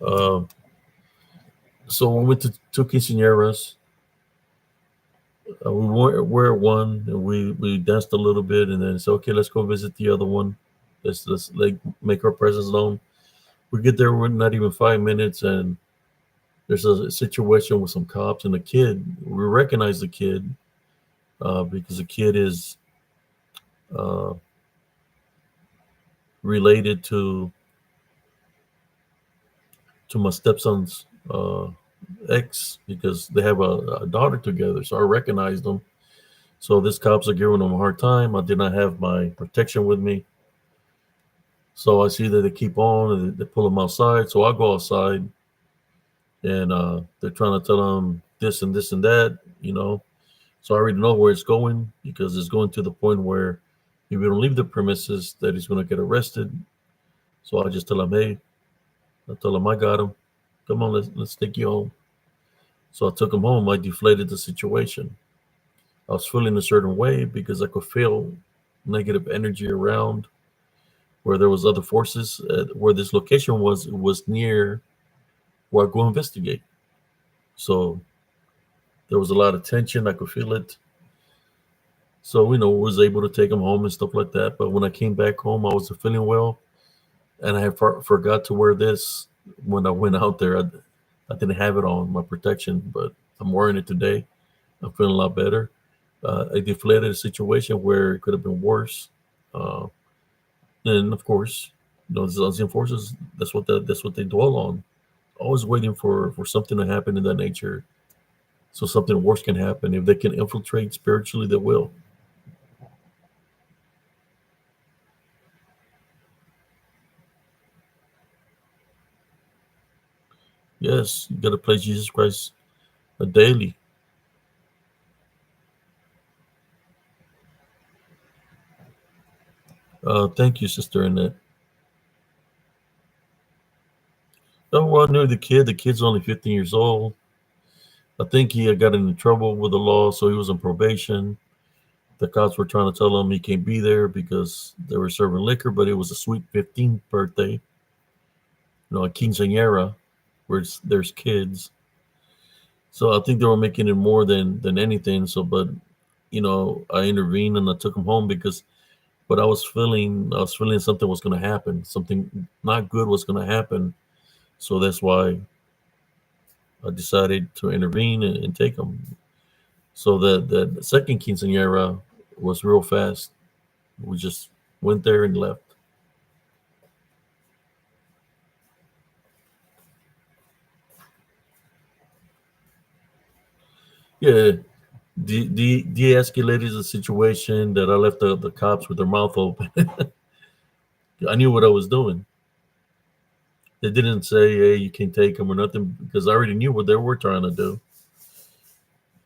Uh, so we went to two quinceañeras. We were at one, and we danced a little bit, and then said, "Okay, let's go visit the other one. Let's like make our presence known." We get there, we're not even 5 minutes, and there's a situation with some cops and a kid. We recognize the kid because the kid is uh, related to my stepson's ex because they have a daughter together. So I recognized them. So these cops are giving them a hard time. I did not have my protection with me. So I see that they keep on and they pull them outside. So I go outside and they're trying to tell them this and this and that, you know. So I already know where it's going because it's going to the point where if we don't leave the premises, that he's going to get arrested. So I just tell him, hey, I tell him I got him. Come on, let's take you home. So I took him home. I deflated the situation. I was feeling a certain way because I could feel negative energy around where there was other forces. Where this location was near where I go investigate. So there was a lot of tension. I could feel it. So was able to take him home and stuff like that. But when I came back home, I wasn't feeling well, and I had forgot to wear this when I went out there. I didn't have it on my protection, but I'm wearing it today. I'm feeling a lot better. I deflated a situation where it could have been worse. Uh, and of course, the Zazian forces. That's what they dwell on. Always waiting for something to happen in that nature, so something worse can happen. If they can infiltrate spiritually, they will. Yes, you got to play Jesus Christ daily. Thank you, Sister Annette. Oh, well, I knew the kid. The kid's only 15 years old. I think he had got into trouble with the law, so he was on probation. The cops were trying to tell him he can't be there because they were serving liquor, but it was a sweet 15th birthday, a quinceañera, where there's kids. So I think they were making it more than anything. So, but I intervened and I took him home because, but I was feeling something was going to happen, something not good was going to happen. So that's why I decided to intervene and take him. So that second quinceañera was real fast. We just went there and left. Yeah, de-escalated the situation that I left the cops with their mouth open. I knew what I was doing. They didn't say, "Hey, you can take them" or nothing because I already knew what they were trying to do.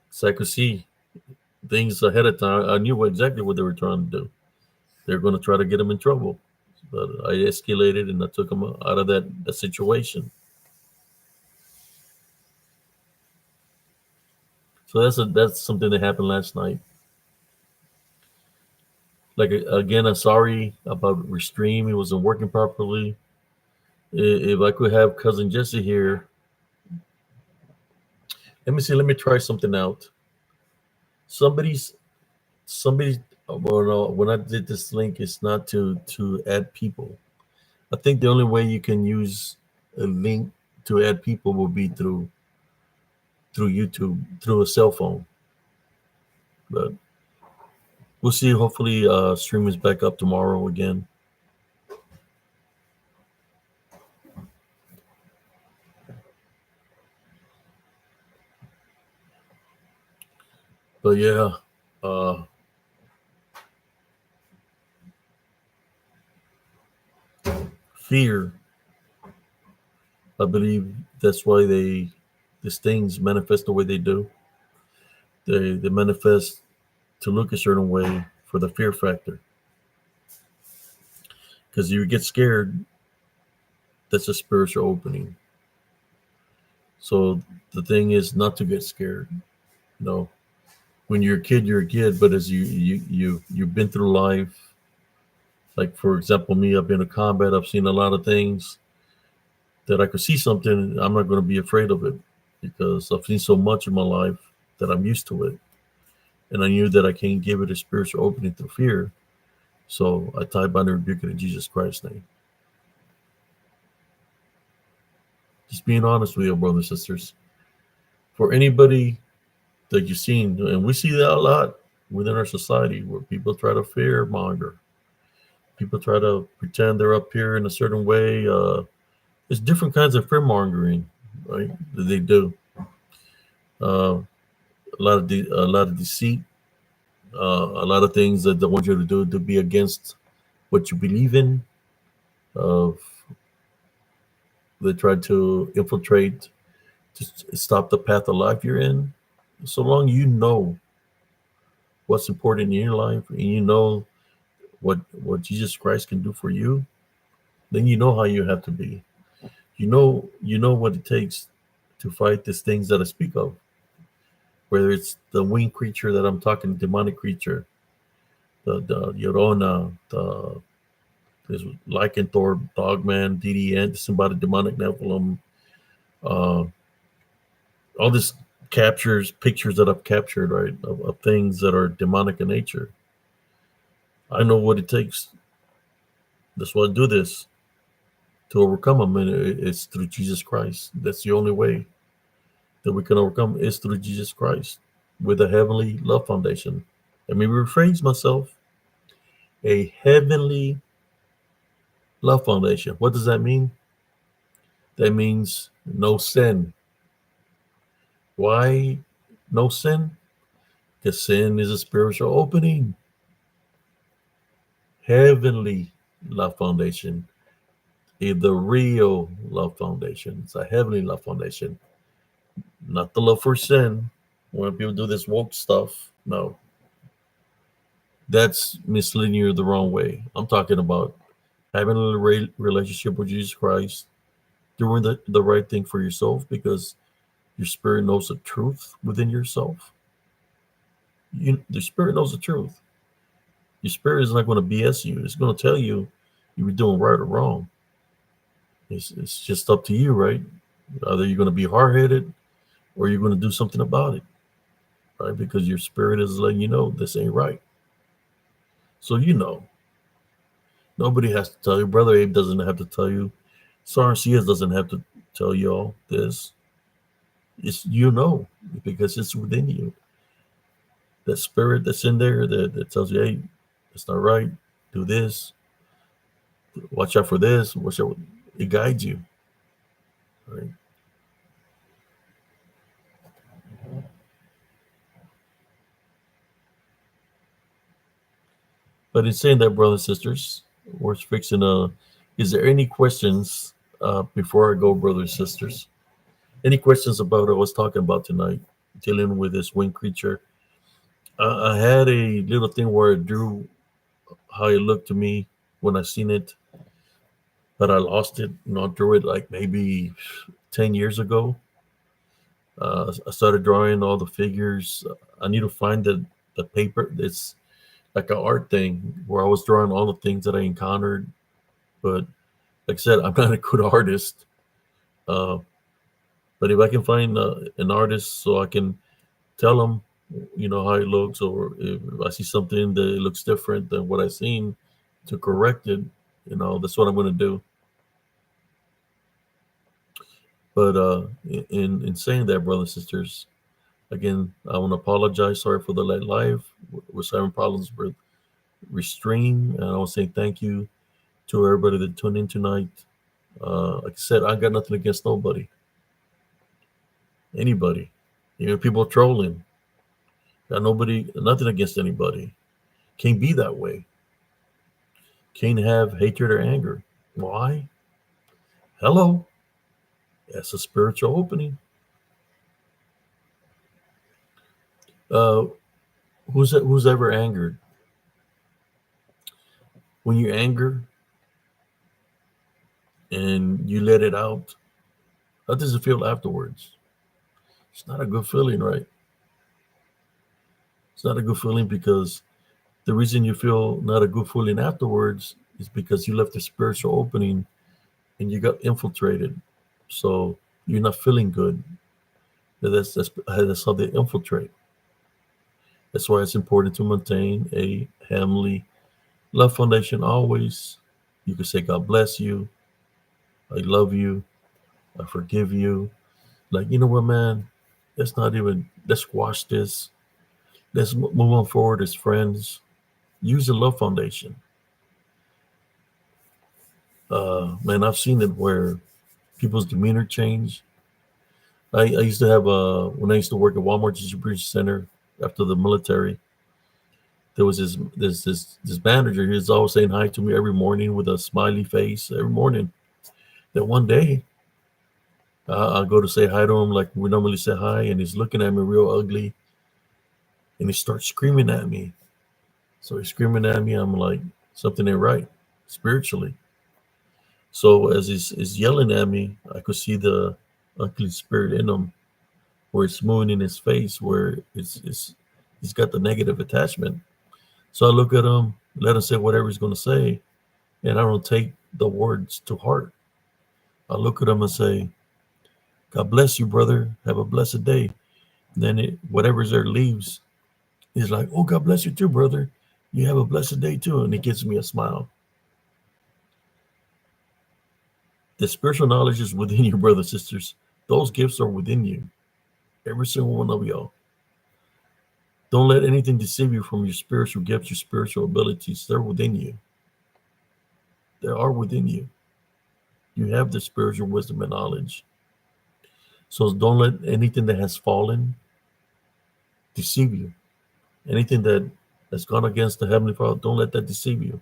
So I could see things ahead of time. I knew exactly what they were trying to do. They're going to try to get him in trouble. But I escalated and I took him out of that situation. So that's something that happened last night. Like again, I'm sorry about Restream. It wasn't working properly. If I could have cousin Jesse here, let me see. Let me try something out. Somebody's somebody. Well, no, when I did this link, it's not to add people. I think the only way you can use a link to add people will be through YouTube, through a cell phone. But we'll see. Hopefully, stream is back up tomorrow again. But yeah, uh, fear. I believe that's why these things manifest the way they do. They manifest to look a certain way for the fear factor. Because you get scared, that's a spiritual opening. So the thing is not to get scared. You know, when you're a kid, you're a kid. But as you've been through life, like for example, me, I've been in combat. I've seen a lot of things that I could see something. I'm not going to be afraid of it because I've seen so much in my life that I'm used to it, and I knew that I can't give it a spiritual opening through fear. So I tie bind and rebuke it in Jesus Christ's name. Just being honest with you, brothers and sisters. For anybody that you've seen, and we see that a lot within our society, where people try to fear monger, people try to pretend they're up here in a certain way. There's different kinds of fear mongering, right? That they do. Uh, a lot of deceit, a lot of things that they want you to do to be against what you believe in. Of they try to infiltrate to stop the path of life you're in. So long you know what's important in your life and you know what Jesus Christ can do for you, then you know how you have to be. You know what it takes to fight these things that I speak of. Whether it's the winged creature that I'm talking, demonic creature, the Yorona, the this Lycanthrope, Dogman, DDN, disembodied demonic Nephilim, uh, all this captures pictures that I've captured, right, of things that are demonic in nature. I know what it takes. That's why I do this to overcome them, and it's through Jesus Christ. That's the only way that we can overcome is through Jesus Christ with a heavenly love foundation. Let me rephrase myself: a heavenly love foundation. What does that mean? That means no sin. Why no sin? Because sin is a spiritual opening. Heavenly love foundation is the real love foundation. It's a heavenly love foundation, not the love for sin. When people do this woke stuff, no, that's misleading you the wrong way. I'm talking about having a relationship with Jesus Christ, doing the right thing for yourself because your spirit knows the truth within yourself. The spirit knows the truth. Your spirit is not going to BS you. It's going to tell you you were doing right or wrong. It's just up to you, right? Either you're going to be hard headed or you're going to do something about it, right? Because your spirit is letting you know this ain't right. So you know, nobody has to tell you. Brother Abe doesn't have to tell you. Sergeant Sears doesn't have to tell you all this. It's because it's within you. That spirit that's in there that tells you, hey, it's not right. Do this. Watch out for this. Watch out. It guides you. Right? But in saying that, brothers and sisters, we're fixing is there any questions before I go, brothers and sisters? Any questions about what I was talking about tonight, dealing with this winged creature? I had a little thing where I drew how it looked to me when I seen it, but I lost it. I drew it like maybe 10 years ago. I started drawing all the figures. I need to find the paper. It's like an art thing where I was drawing all the things that I encountered, but Like I said, I'm not a good artist, uh, but if I can find an artist so I can tell them, how it looks, or if I see something that it looks different than what I've seen, to correct it, that's what I'm going to do. But in saying that, brothers and sisters, again, I want to apologize. Sorry for the late live. We're having problems with Restream, and I want to say thank you to everybody that tuned in tonight. Like I said, I got nothing against nobody, anybody, even people trolling. Got nobody, nothing against anybody. Can't be that way. Can't have hatred or anger. Why? Hello, that's a spiritual opening. Uh, who's ever angered? When you anger and you let it out, how does it feel afterwards? It's not a good feeling, right? It's not a good feeling because the reason you feel not a good feeling afterwards is because you left the spiritual opening and you got infiltrated. So you're not feeling good. That's how they infiltrate. That's why it's important to maintain a family love foundation always. You can say, God bless you. I love you. I forgive you. Like, you know what, man? Let's squash this. Let's move on forward as friends. Use the love foundation. Man, I've seen it where people's demeanor change. I used to have when I used to work at Walmart distribution center after the military. There was this manager. He was always saying hi to me every morning with a smiley face every morning. Then one day, I go to say hi to him like we normally say hi, and he's looking at me real ugly, and he starts screaming at me. So he's screaming at me. I'm like, something ain't right spiritually. So as he's yelling at me, I could see the unclean spirit in him, where it's moving in his face, where it's he's got the negative attachment. So I look at him, let him say whatever he's going to say, and I don't take the words to heart. I look at him and say, God bless you, brother. Have a blessed day. And then whatever's there leaves. He's like, oh, God bless you too, brother. You have a blessed day too. And he gives me a smile. The spiritual knowledge is within you, brothers and sisters. Those gifts are within you. Every single one of y'all. Don't let anything deceive you from your spiritual gifts, your spiritual abilities. They're within you. They are within you. You have the spiritual wisdom and knowledge. So don't let anything that has fallen deceive you. Anything that's gone against the Heavenly Father, don't let that deceive you.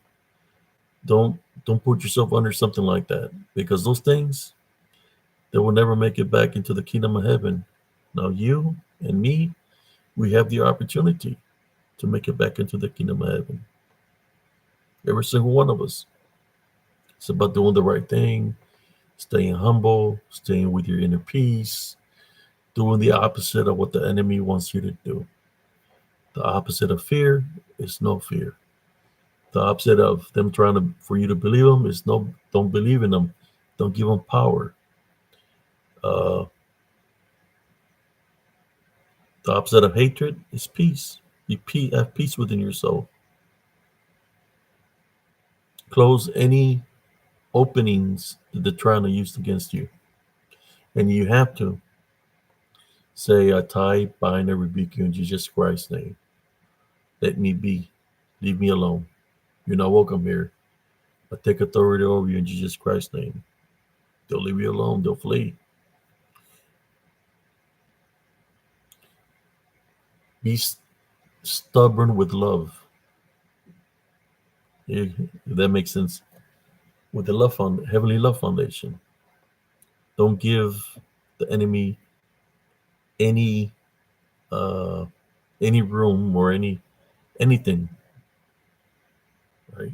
Don't put yourself under something like that, because those things, they will never make it back into the kingdom of heaven. Now you and me, we have the opportunity to make it back into the kingdom of heaven. Every single one of us. It's about doing the right thing, staying humble, staying with your inner peace, doing the opposite of what the enemy wants you to do. The opposite of fear is no fear. The opposite of them for you to believe them is no. Don't believe in them. Don't give them power. Uh, the opposite of hatred is peace. Have peace within your soul. Close any openings that they're trying to use against you, and you have to say, "I tie, bind, and rebuke you in Jesus Christ's name. Let me be. Leave me alone. You're not welcome here. I take authority over you in Jesus Christ's name. They'll leave you alone. They'll flee." Be stubborn with love. If that makes sense. With the heavenly love foundation. Don't give the enemy any uh, any room or anything, right?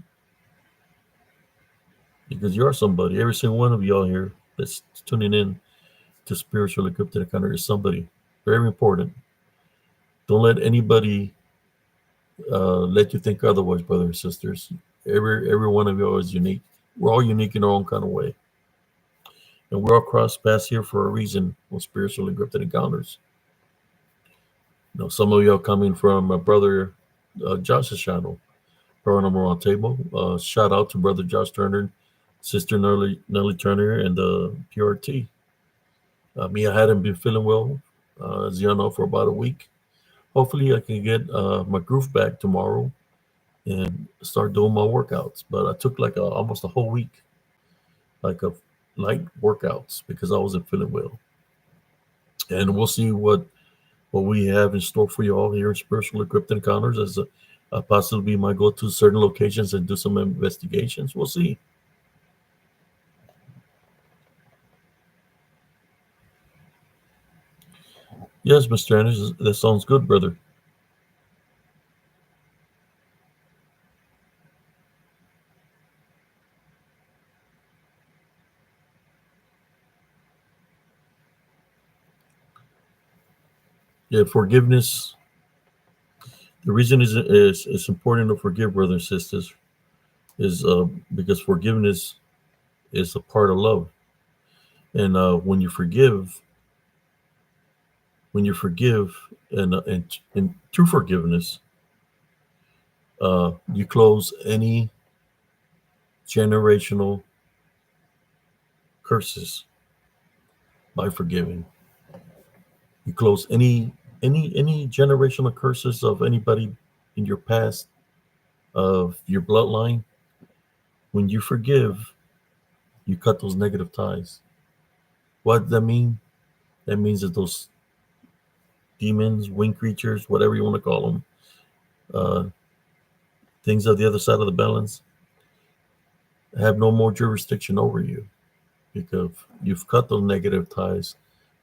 Because you are somebody. Every single one of y'all here that's tuning in to Spiritual Equipped Encounter is somebody very important. Don't let anybody let you think otherwise, brothers and sisters. Every one of y'all is unique. We're all unique in our own kind of way. And we're all cross paths here for a reason on Spiritual Encrypted Encounters. Some of y'all coming from my brother Josh's channel, Paranormal Roundtable. Shout out to brother Josh Turner, sister Nellie Turner, and PRT. Me, I hadn't been feeling well, as you know, for about a week. Hopefully, I can get my groove back tomorrow and start doing my workouts. But I took like almost a whole week, like a light workouts because I wasn't feeling well. And we'll see what we have in store for you all here in Spiritual Encrypted Encounters as possibly might go to certain locations and do some investigations. We'll see. Yes, Mr. Anderson, that sounds good, brother. Yeah, forgiveness. The reason is it's important to forgive, brothers and sisters, is because forgiveness is a part of love, and when you forgive, and through forgiveness, you close any generational curses by forgiving. You close any generational curses of anybody in your past, of your bloodline. When you forgive, you cut those negative ties. What does that mean? That means that those demons, winged creatures, whatever you want to call them, uh, things on the other side of the balance, have no more jurisdiction over you because you've cut those negative ties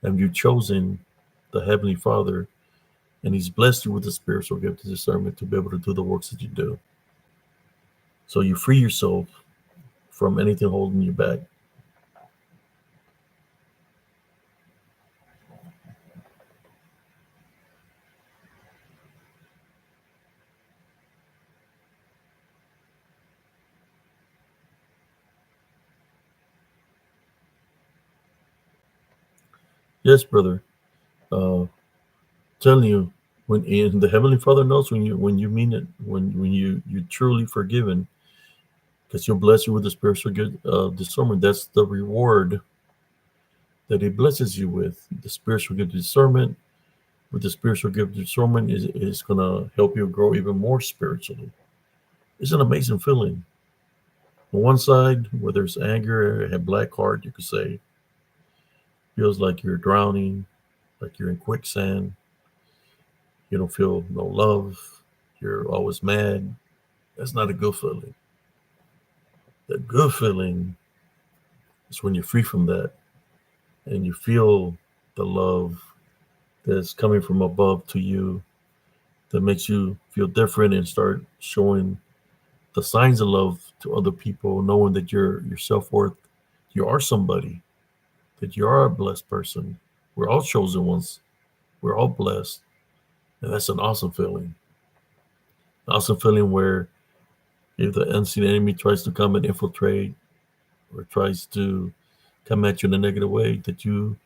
and you've chosen the Heavenly Father, and He's blessed you with the spiritual gift of discernment to be able to do the works that you do. So you free yourself from anything holding you back. Yes, brother. Uh, telling you, when and the Heavenly Father knows when you mean it, when you truly forgiven, because He'll bless you with the spiritual gift of discernment. That's the reward that He blesses you with. The spiritual gift of discernment. With the spiritual gift of discernment is gonna help you grow even more spiritually. It's an amazing feeling. On one side, where there's anger and black heart, you could say, feels like you're drowning, like you're in quicksand. You don't feel no love. You're always mad. That's not a good feeling. The good feeling is when you're free from that and you feel the love that's coming from above to you that makes you feel different and start showing the signs of love to other people, knowing that your self-worth, you are somebody, that you are a blessed person. We're all chosen ones. We're all blessed. And that's an awesome feeling. Awesome feeling where if the unseen enemy tries to come and infiltrate or tries to come at you in a negative way, that you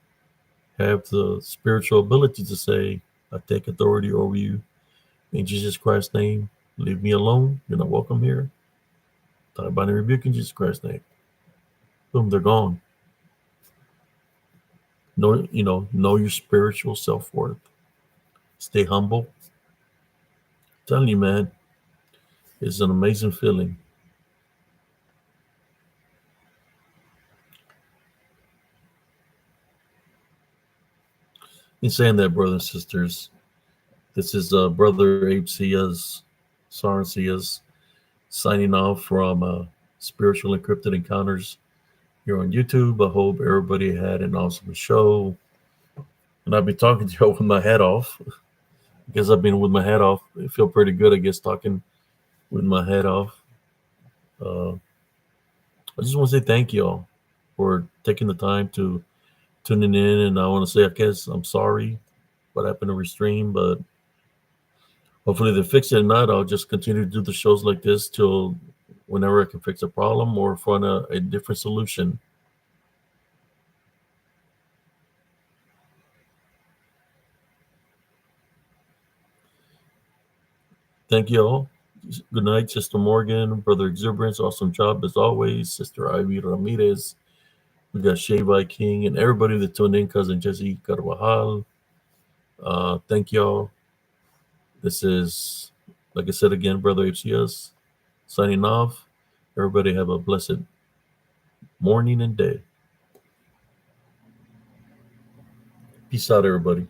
have the spiritual ability to say, I take authority over you in Jesus Christ's name. Leave me alone. You're not welcome here. I bind and rebuke in Jesus Christ's name. Boom, they're gone. Know your spiritual self-worth. Stay humble. I'm telling you, man, it's an amazing feeling. In saying that, brothers and sisters, this is Brother Abe Cias, Saran Cias, signing off from Spiritual Encrypted Encounters here on YouTube. I hope everybody had an awesome show. And I've been talking to you with my head off because I've been with my head off. I feel pretty good, I guess, talking with my head off. I just want to say thank you all for taking the time to tuning in. And I want to say, I guess, I'm sorry what happened to Restream, but hopefully they fix it. If not, I'll just continue to do the shows like this till whenever I can fix a problem or find a different solution. Thank you all. Good night, Sister Morgan, Brother Exuberance. Awesome job as always. Sister Ivy Ramirez. We got Shay King and everybody that tuned in. Cousin Jesse Carvajal. Thank y'all. This is, like I said again, Brother HCS signing off. Everybody have a blessed morning and day. Peace out, everybody.